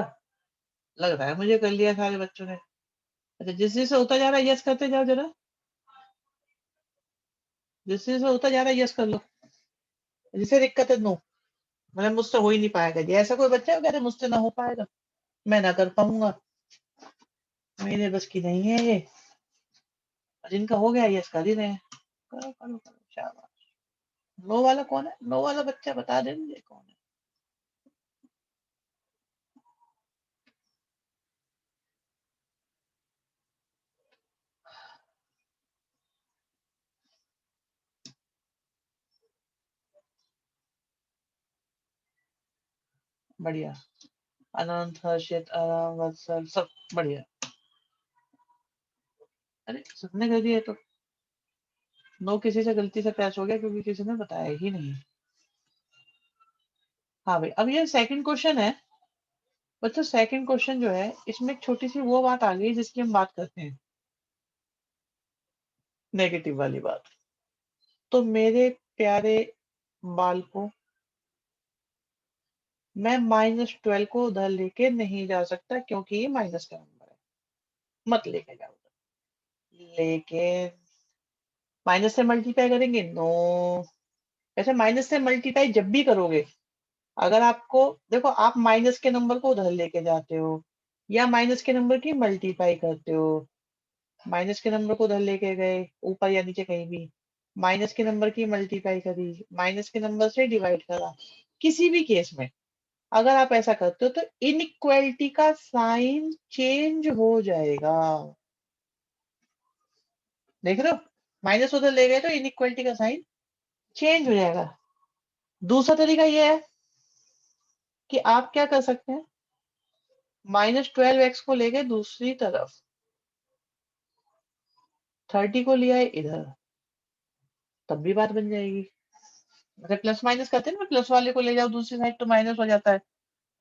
लग रहा है मुझे कर लिया सारे बच्चों ने। अच्छा, जिस जिससे होता जा रहा है यस करते जाओ जरा, जिस जिससे होता जा रहा है यस कर लो, जिसे दिक्कत है नो। मतलब मुझसे हो ही नहीं पाएगा जी, ऐसा कोई बच्चा है कह रहे मुझसे ना हो पाएगा, मैं ना कर पाऊंगा, मेरे बस की नहीं है ये। और जिनका हो गया यस कर ही रहे हैं। करो करो करो, शाबाश। नो वाला कौन है? नो वाला बच्चा बता दे मुझे कौन है। बढ़िया। अनंत, हर्षित, आराम, वत्सल, सब बढ़िया। अरे सबने कर दिया तो। नो किसी से गलती से पैच हो गया क्योंकि किसी ने बताया ही नहीं। हाँ भाई, अब ये सेकंड क्वेश्चन है बच्चों। सेकंड क्वेश्चन जो है, इसमें एक छोटी सी वो बात आ गई जिसकी हम बात करते हैं, नेगेटिव वाली बात। तो मेरे प्यारे बालकों, मैं -12 को उधर लेके नहीं जा सकता क्योंकि ये माइनस का नंबर है। मत लेके जाओ उधर। लेकिन माइनस से मल्टीप्लाई करेंगे? नो। वैसे माइनस से मल्टीप्लाई जब भी करोगे, अगर आपको देखो, आप माइनस के नंबर को उधर लेके जाते हो या माइनस के नंबर की मल्टीप्लाई करते हो, माइनस के नंबर को उधर लेके गए ऊपर या नीचे कहीं भी, माइनस के नंबर की मल्टीप्लाई करी, माइनस के नंबर से डिवाइड करा, किसी भी केस में अगर आप ऐसा करते हो तो इनइक्वालिटी का साइन चेंज हो जाएगा। देख रहे हो, माइनस उधर ले गए तो इनइक्वालिटी का साइन चेंज हो जाएगा। दूसरा तरीका ये है कि आप क्या कर सकते हैं, -12x को ले गए दूसरी तरफ, 30 को लिया है इधर, तब भी बात बन जाएगी। मतलब प्लस माइनस करते हैं ना, प्लस वाले को ले जाओ दूसरी साइड तो माइनस हो जाता है,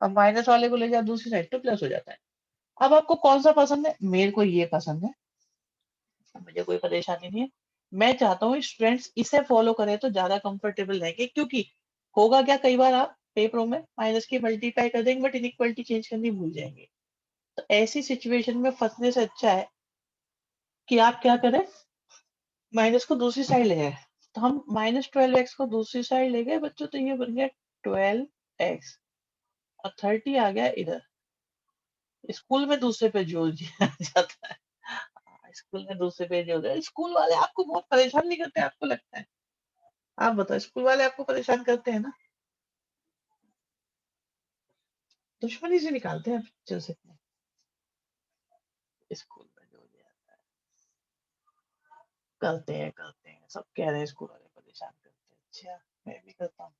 अब माइनस वाले को ले जाओ दूसरी साइड तो प्लस हो जाता है। अब आपको कौन सा पसंद है? मेरे को ये पसंद है, मुझे कोई परेशानी नहीं है। मैं चाहता हूँ स्टूडेंट्स इसे फॉलो करें तो ज्यादा कंफर्टेबल रहेंगे, क्योंकि होगा क्या, कई बार आप पेपरों में माइनस की मल्टीप्लाई कर देंगे बट इनइक्वालिटी चेंज करनी भूल जाएंगे। तो ऐसी सिचुएशन में फंसने से अच्छा है कि आप क्या करें, माइनस को दूसरी साइड ले जाए। तो हम -12x को दूसरी साइड ले गए बच्चों, तो ये बन गया 12x और 30 आ गया इधर। स्कूल में दूसरे पे जोड़ दिया जाता है। स्कूल में दूसरे पे जोड़ दिया। स्कूल वाले आपको बहुत परेशान नहीं करते आपको लगता है? आप बताओ, स्कूल वाले आपको परेशान करते हैं ना? दुश्मनी से निकालते हैं टीचर से। स्कूल में जोड़ दिया जाता है। करते हैं, सब कह रहे हैं स्कूल वाले परेशान करते हैं। अच्छा, मैं भी करता हूँ।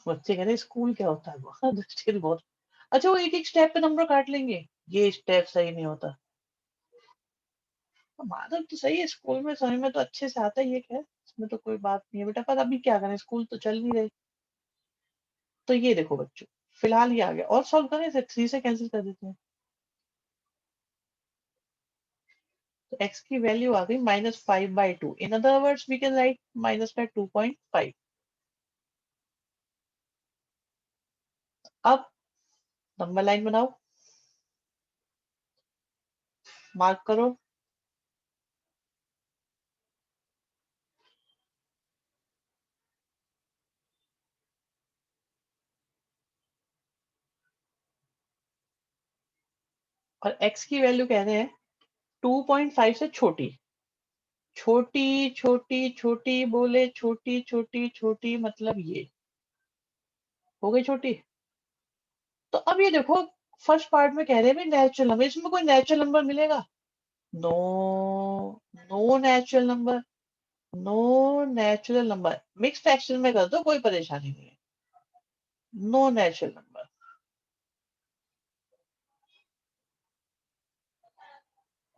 बच्चे कह रहे हैं स्कूल क्या होता है, बहुत मुश्किल, बहुत अच्छा वो एक एक स्टेप पे नंबर काट लेंगे, ये स्टेप सही नहीं होता। माधव तो सही है, स्कूल में समय में तो अच्छे से आता ही है, खैर इसमें तो कोई बात नहीं है बेटा, पर अभी क्या करें, स्कूल तो चल नहीं रहे। तो ये देखो बच्चों, फिलहाल ये आ गया, और सॉल्व करें इसे, 3 से कैंसिल कर देते हैं। तो x की वैल्यू आ गई -5/2, in other words we can write minus का 2.5। अब नंबर लाइन बनाओ, मार्क करो। और x की वैल्यू कह रहे हैं 2.5 से छोटी, छोटी छोटी छोटी बोले, छोटी छोटी छोटी मतलब ये हो गई छोटी। तो अब ये देखो, फर्स्ट पार्ट में कह रहे हैं नेचुरल नंबर, इसमें कोई नेचुरल नंबर मिलेगा? No, no natural number, no natural number. Mix fraction में कर दो, कोई परेशानी नहीं है, नो नेचुरल नंबर।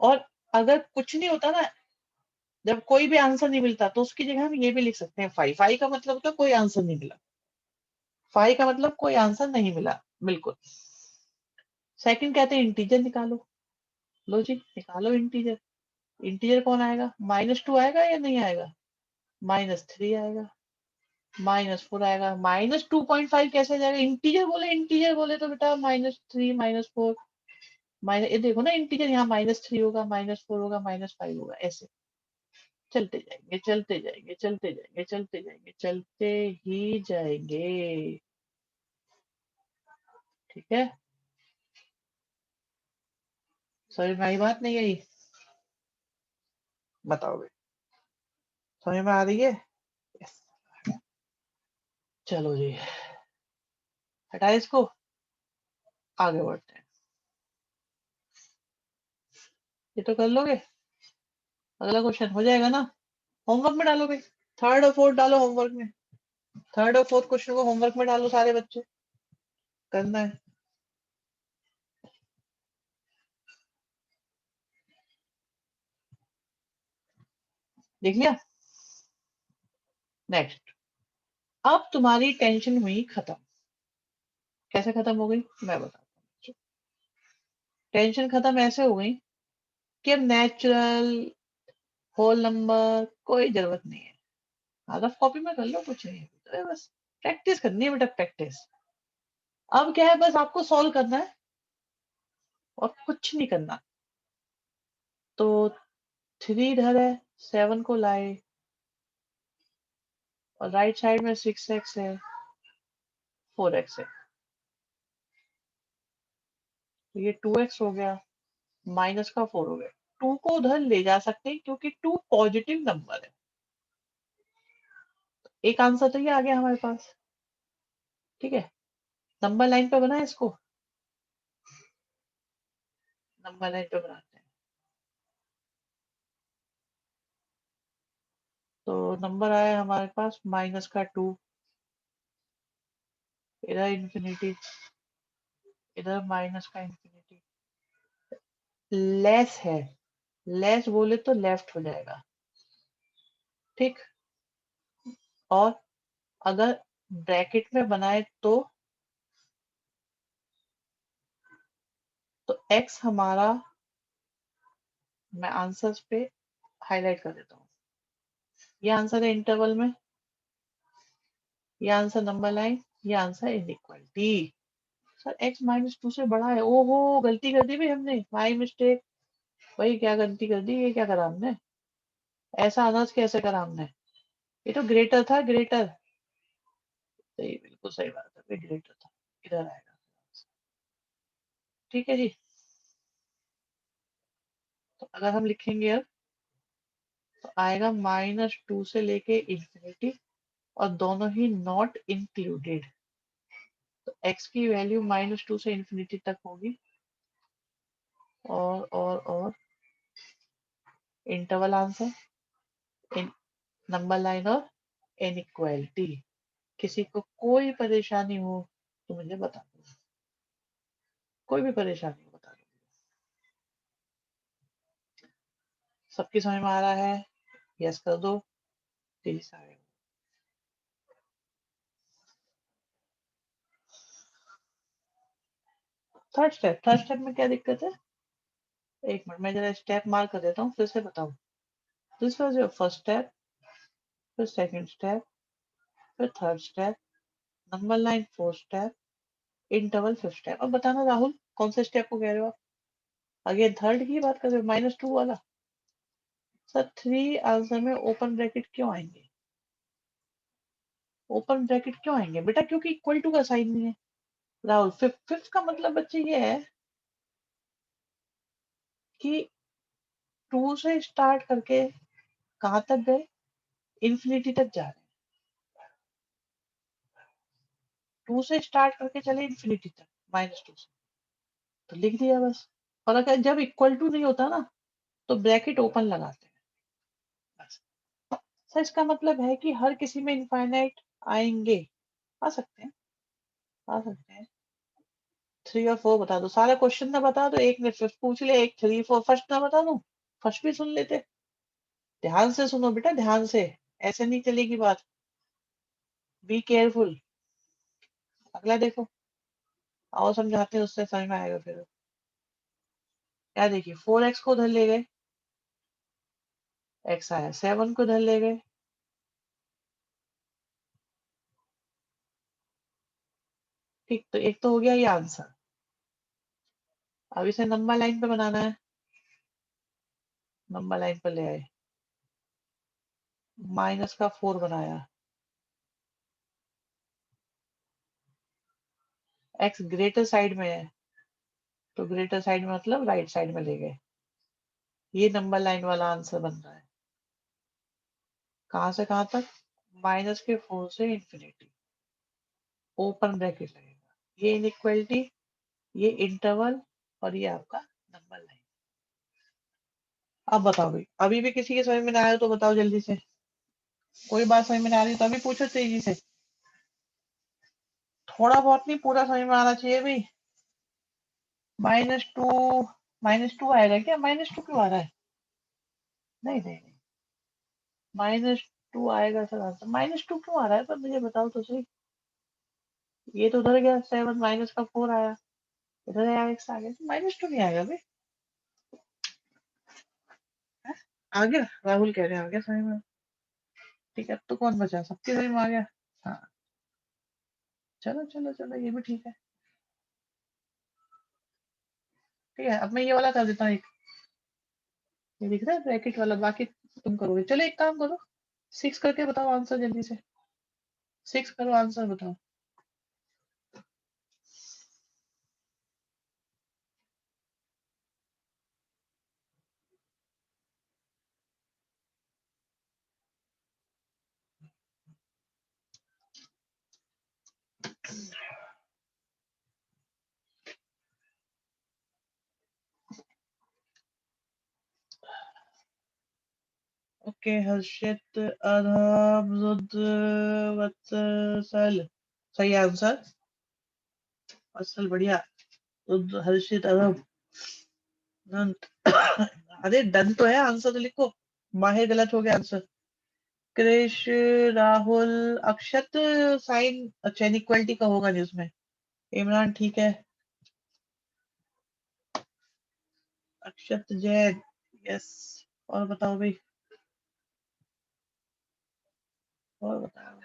और अगर कुछ नहीं होता ना, जब कोई भी आंसर नहीं मिलता, तो उसकी जगह हम ये भी लिख सकते हैं 5। 5 का मतलब तो कोई आंसर नहीं मिला, 5 का मतलब कोई आंसर नहीं मिला, बिल्कुल। सेकंड कहते हैं इंटीजर निकालो। लो जी निकालो इंटीजर। इंटीजर कौन आएगा? -2 आएगा या नहीं आएगा? -3 आएगा, -4 आएगा, -2.5 कैसे आ जाएगा? इंटीजर बोले, इंटीजर बोले तो बेटा -3 -4 माइनस, ये देखो ना इंटीजर, यहाँ -3 होगा, -4 होगा, -5 होगा, ऐसे चलते जाएंगे, चलते जाएंगे, चलते जाएंगे, चलते जाएंगे, चलते ही जाएंगे। ठीक है, समझ में आई बात नहीं आई? बताओ भाई, समझ में आ रही है? Yes. चलो जी, हटाए इसको, आगे बढ़ते हैं। ये तो कर लोगे, अगला क्वेश्चन हो जाएगा ना? होमवर्क में डालो भाई, थर्ड और फोर्थ डालो होमवर्क में, थर्ड और फोर्थ क्वेश्चन को होमवर्क में डालो सारे बच्चे, करना है। देख लिया? नेक्स्ट, अब तुम्हारी टेंशन हुई खत्म। कैसे खत्म हो गई मैं बताता हूँ। टेंशन खत्म ऐसे हो गई कि अब नेचुरल, होल नंबर कोई जरूरत नहीं है, आउट ऑफ कॉपी में कर लो, कुछ नहीं है, तो बस प्रैक्टिस करनी है बेटा, प्रैक्टिस। अब क्या है, बस आपको सॉल्व करना है और कुछ नहीं करना। तो 3 इधर है, 7 को लाए, और राइट साइड में 6x है, 4x है, तो ये 2x हो गया, माइनस का 4 हो गया। 2 को उधर ले जा सकते हैं क्योंकि 2 पॉजिटिव नंबर है। एक आंसर तो ये आ गया हमारे पास। ठीक है, नंबर लाइन पे बना है इसको, नंबर लाइन पे बनाते हैं। तो नंबर आया हमारे पास -2, इधर इंफिनिटी, इधर माइनस का इंफिनिटी, लेस है, लेस बोले तो लेफ्ट हो जाएगा। ठीक, और अगर ब्रैकेट में बनाए तो x हमारा, मैं आंसर्स पे हाईलाइट कर देता हूँ, ये आंसर है इंटरवल में, ये आंसर नंबर लाइन, ये आंसर इनइक्वालिटी। सर x -2 से बड़ा है, ओहो गलती कर दी भाई हमने, माई मिस्टेक। भाई क्या गलती कर दी, ये क्या करा हमने, ऐसा आंसर कैसे करा हमने? ये तो ग्रेटर था, ग्रेटर, सही, बिल्कुल सही बात है, ग्रेटर था, इधर आएगा। ठीक है जी, तो अगर हम लिखेंगे अब, तो आएगा -2 से लेके इंफिनिटी, और दोनों ही नॉट इंक्लूडेड, तो x की वैल्यू -2 से इंफिनिटी तक होगी, और इंटरवल आंसर, इन नंबर लाइन और इनइक्वालिटी। किसी को कोई परेशानी हो तो मुझे बता दो। कोई भी परेशानी हो बता दो। सबकी समझ में आ रहा है? यस कर दो, तेजी से आएगा। थर्ड स्टेप में क्या दिक्कत है? एक मिनट, मैं जरा स्टेप मार्क कर देता हूँ, फिर से बताऊँ। This was your first step, फिर सेकंड स्टेप, फिर third step, number line fourth step, interval fifth step. अब बताना राहुल, कौन से स्टेप को कह रहे हो आप? अगेन थर्ड की बात कर रहे हो, -2 वाला। सर 3 आंसर में ओपन ब्रैकेट क्यों आएंगे? ओपन ब्रैकेट क्यों आएंगे बेटा? क्योंकि इक्वल टू का साइन नहीं है। राहुल, फिफ्थ का मतलब बच्चे ये है कि 2 से स्टार्ट करके कहाँ तक गए? इन्फिनिटी तक जा रहे हैं। 2 से स्टार्ट करके चले इन्फिनिटी तक, -2 से, तो लिख दिया बस। और अगर जब इक्वल टू नहीं होता ना, तो ब्रैकेट ओपन लगाते हैं बस। सर इसका मतलब है कि हर किसी में इनफाइनाइट आएंगे? आ सकते हैं, आ सकते हैं। 3 और 4 बता दो, सारा क्वेश्चन ना बता दो, एक ने फिफ्थ पूछ लिया, एक 3 4 फर्स्ट ना बता दो, फर्स्ट भी सुन लेते। ध्यान से सुनो बेटा, ध्यान से, ऐसे नहीं चलेगी बात। Be careful. अगला देखो, आओ समझाते हैं, उससे समझ में आएगा फिर। क्या देखिए, 4x को उधर ले गए, x आया, 7 को उधर ले गए, ठीक, तो एक तो हो गया ये आंसर। अब इसे नंबर लाइन पे बनाना है, नंबर लाइन पर ले आए, माइनस का 4 बनाया, x ग्रेटर साइड में है, तो ग्रेटर साइड में मतलब राइट साइड में ले गए। ये नंबर लाइन वाला आंसर बन रहा है। कहां से कहां तक? -4 से इन्फिनिटी, ओपन ब्रैकेट लगेगा, ये इनइक्वालिटी, ये इंटरवल, और ये आपका नंबर लाइन। अब बताओ भाई, अभी भी किसी के समझ में ना आया तो बताओ जल्दी से। कोई बात समझ में ना आ रही तो अभी पूछो तेजी से। थोड़ा बहुत नहीं, पूरा समझ में आना चाहिए भाई। -2, -2 आएगा क्या? -2 क्यों आ रहा है? नहीं नहीं नहीं, -2 आएगा सर आंसर। -2 क्यों आ रहा है पर मुझे बताओ तो सही। ये तो उधर गया 7, माइनस का 4 आया, इधर आया x आ गया, -2 नहीं आएगा भाई। हैं? आ गया, राहुल कह रहे हैं आ गया समझ में। ठीक है, अब तो कौन बचा, सबके समझ में आ गया। हाँ, चलो चलो चलो, ये भी ठीक है। ठीक है, अब मैं ये वाला कर देता हूँ एक, ये दिख रहा है ब्रैकेट वाला, बाकी तुम करोगे। चलो एक काम करो, 6 करके बताओ आंसर जल्दी से। 6 करो, आंसर बताओ। ओके, हर्षित, अरहम, रुद्र, वत्सल, सही आंसर। वत्सल बढ़िया, रुद्र, हर्षित, अरहम, नंत। अरे डन तो है, आंसर तो लिखो। माहिर गलत हो गया आंसर। कृष, राहुल, अक्षत, साइन अच्छा इनइक्वालिटी का होगा नहीं उसमें। इमरान ठीक है, अक्षत, जैन, यस। और बताओ भाई, और बताओ।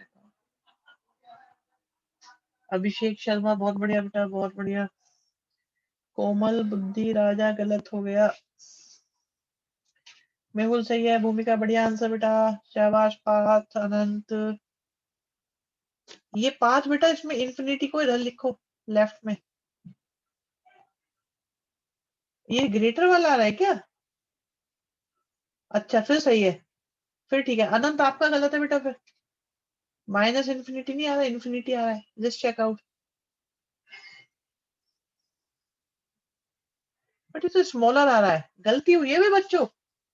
अभिषेक शर्मा बहुत बढ़िया बेटा, बहुत बढ़िया। कोमल, बुद्धि राजा गलत हो गया। मेहुल सही है, भूमिका बढ़िया आंसर बेटा, शाबाश। पार्थ, अनंत, ये पांच बेटा, इसमें इंफिनिटी को इधर लिखो लेफ्ट में। ये ग्रेटर वाला आ रहा है क्या? अच्छा फिर सही है, फिर ठीक है। अनंत आपका गलत है बेटा, फिर माइनस इन्फिनिटी नहीं आ रहा है, इन्फिनिटी आ रहा है, जस्ट चेक आउट। बट ये तो स्मॉलर आ रहा है, गलती हुई है भाई बच्चों।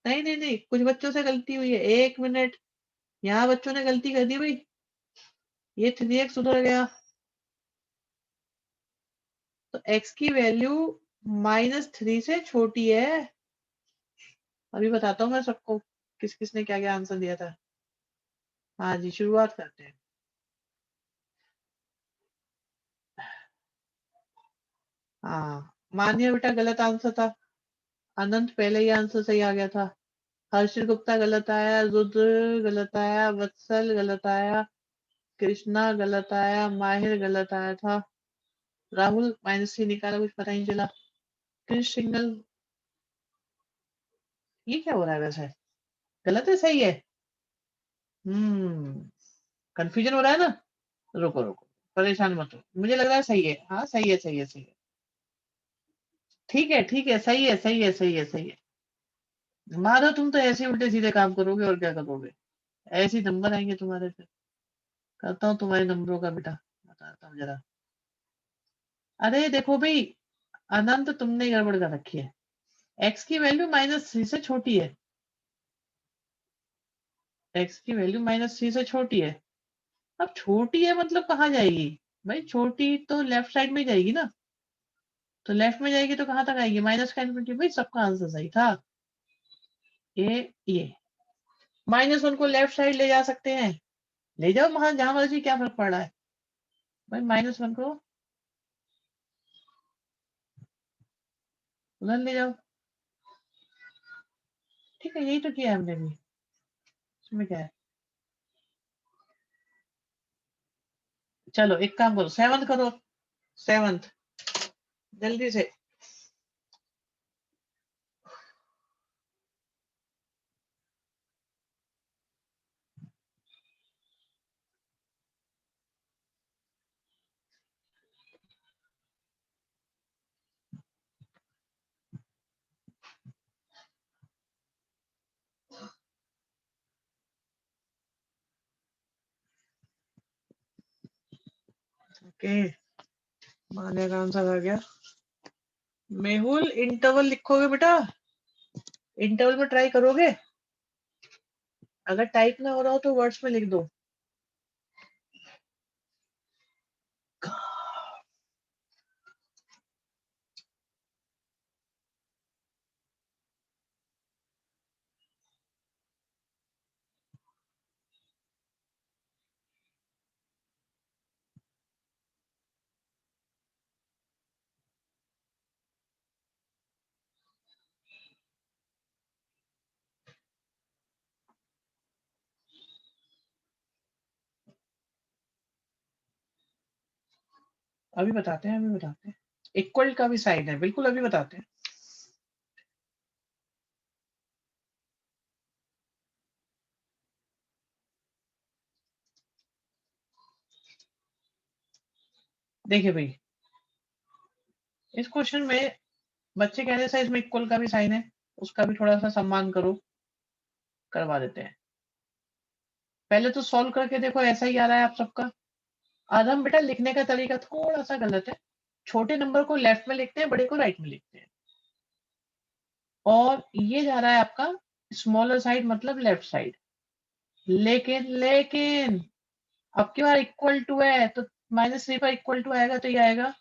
नहीं नहीं नहीं, कुछ बच्चों से गलती हुई है, एक मिनट। यहाँ बच्चों ने गलती कर दी भाई, ये 3x उधर गया, तो x की वैल्यू -3 से छोटी है। अभी बताता हूँ मैं सबको किस किसने क्या क्या आंसर दिया था। हाँ जी, शुरुआत करते हैं। हाँ, मानिए बेटा गलत आंसर था। अनंत पहले ही आंसर सही आ गया था। हर्षित गुप्ता गलत आया, रुद्र गलत आया, वत्सल गलत आया, कृष्णा गलत आया, माहिर गलत आया था, राहुल -3 निकाला, कुछ पता ही नहीं चला। कृष्ण सिंगल, ये क्या हो रहा है वैसे? गलत है सही है? कंफ्यूजन हो रहा है ना। रुको रुको, परेशान मत हो, मुझे लग रहा है सही है। हाँ सही है, सही है, सही है। ठीक है ठीक है, सही है, सही है, सही है, सही है। माधव तुम तो ऐसे उल्टे सीधे काम करोगे और क्या करोगे। ऐसे ही नंबर आएंगे तुम्हारे पे। करता हूँ तुम्हारे नंबरों का बेटा, बताता हूँ जरा। अरे देखो भाई, अनंत तुमने गड़बड़ कर रखी है। एक्स की वैल्यू -3 से छोटी है। एक्स की वैल्यू -3 से छोटी है। अब छोटी है मतलब कहाँ जाएगी? भाई छोटी तो लेफ्ट साइड में जाएगी ना। तो लेफ्ट में जाएगी तो कहाँ तक आएगी? माइनस का इन्फिनिटी। भाई सबका आंसर सही था। ये -1 को लेफ्ट साइड ले जा सकते हैं। ले जाओ वहां जहां मर्जी, क्या फर्क पड़ रहा है। भाई -1 को उधर ले जाओ। ठीक है, यही तो किया हमने भी। इसमें क्या है? चलो एक काम करो, 7th करो। 7th जल्दी से। ओके, माने का आंसर आ गया। मेहुल इंटरवल लिखोगे बेटा? इंटरवल में ट्राई करोगे? अगर टाइप ना हो रहा हो तो वर्ड्स में लिख दो। अभी बताते हैं, अभी बताते हैं। इक्वल का भी साइन है, बिल्कुल अभी बताते हैं। देखिए भाई, इस क्वेश्चन में बच्चे कह रहे हैं इसमें इक्वल का भी साइन है, उसका भी थोड़ा सा सम्मान करो। करवा देते हैं। पहले तो सॉल्व करके देखो, ऐसा ही आ रहा है आप सबका। आदम बेटा लिखने का तरीका थोड़ा सा गलत है। छोटे नंबर को लेफ्ट में लिखते हैं, बड़े को राइट में लिखते हैं। और ये जा रहा है आपका स्मॉलर साइड मतलब लेफ्ट साइड। लेकिन लेकिन अब की बार इक्वल टू है तो -3 पर इक्वल टू आएगा तो ये आएगा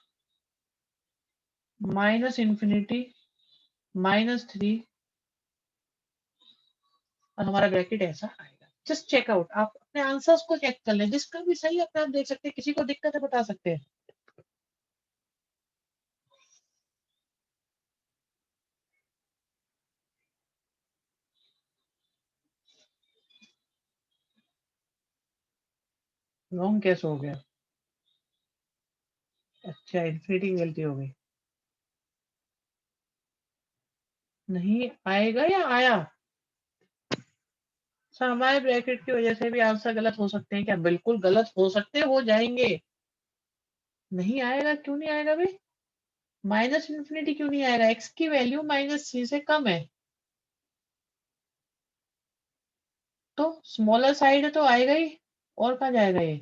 -∞ -3 और हमारा ब्रैकेट ऐसा आएगा। जस्ट चेक आउट, आप अपने आंसर्स को चेक कर लें, जिसका भी सही अपने आप देख सकते हैं। किसी को दिक्कत है बता सकते हैं। रॉन्ग कैसे हो गया? अच्छा, इन्फिनिटी की गलती हो गई। नहीं आएगा या आया? अच्छा, हमारे ब्रैकेट की वजह से भी आंसर गलत हो सकते हैं क्या? बिल्कुल गलत हो सकते हैं, हो जाएंगे। नहीं आएगा, क्यों नहीं आएगा भाई? -∞ क्यों नहीं आएगा? एक्स की वैल्यू -3 से कम है तो स्मॉलर साइड है तो आएगा ही। और कहाँ जाएगा ये?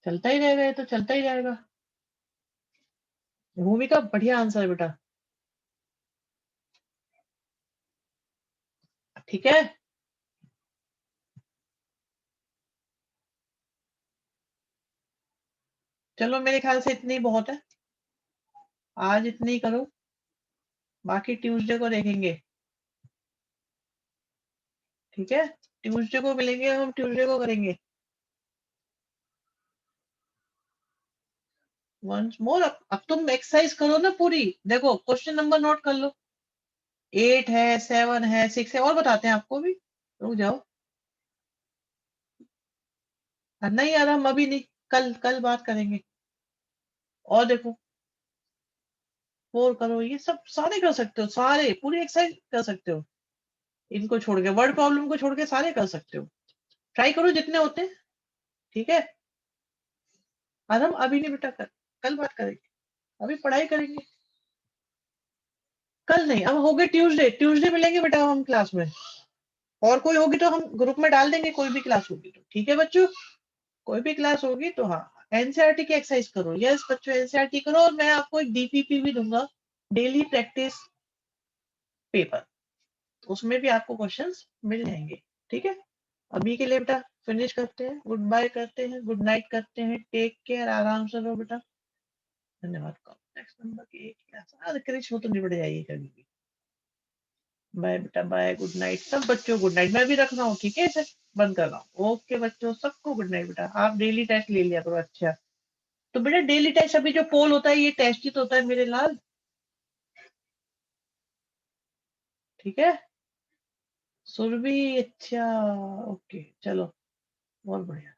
चलता ही रहेगा, ये तो चलता ही जाएगा। भूमिका बढ़िया आंसर है बेटा। ठीक है, चलो मेरे ख्याल से इतनी बहुत है। आज इतने ही करो, बाकी ट्यूसडे को देखेंगे। ठीक है, ट्यूसडे को मिलेंगे, हम ट्यूसडे को करेंगे। वंस मोर, अब तुम एक्सरसाइज करो ना पूरी। देखो क्वेश्चन नंबर नोट कर लो, 8 है, 7 है, 6 है, और बताते हैं आपको भी, रुक जाओ। नहीं यार हम अभी नहीं, कल कल बात करेंगे। और देखो 4 करो, ये सब सारे कर सकते हो, सारे पूरी एक्सरसाइज कर सकते हो। इनको छोड़ के, वर्ड प्रॉब्लम को छोड़ के सारे कर सकते हो। ट्राई करो जितने होते हैं। ठीक है, और हम अभी नहीं बेटा, कल बात करेंगे, अभी पढ़ाई करेंगे। कल नहीं, अब हो गए ट्यूसडे, ट्यूसडे मिलेंगे बेटा हम क्लास में। और कोई होगी तो हम ग्रुप में डाल देंगे, कोई भी क्लास होगी तो। ठीक है बच्चों, कोई भी क्लास होगी तो हाँ। एनसीईआरटी की एक्सरसाइज करो, यस बच्चों एनसीईआरटी करो, और मैं आपको एक डीपीपी भी दूंगा, डेली प्रैक्टिस पेपर, उसमें भी आपको क्वेश्चंस मिल जाएंगे। ठीक है, अभी के लिए बेटा फिनिश करते हैं, गुड बाय करते हैं, गुड नाइट करते हैं, टेक केयर, आराम से रहो बेटा। धन्यवाद। नेक्स्ट नंबर की एक क्लास क्रिश हो तो निबट जाइए कभी भी। बाय बेटा बाय, गुड नाइट सब बच्चों, गुड नाइट। मैं भी रख रहा हूँ, ठीक है, इसे बंद कर रहा हूँ। ओके बच्चों, सबको गुड नाइट बेटा। आप डेली टेस्ट ले लिया करो। अच्छा, तो बेटा डेली टेस्ट, अभी जो पोल होता है ये टेस्ट ही तो होता है मेरे लाल। ठीक है, सुरभि, अच्छा, ओके चलो, बहुत बढ़िया।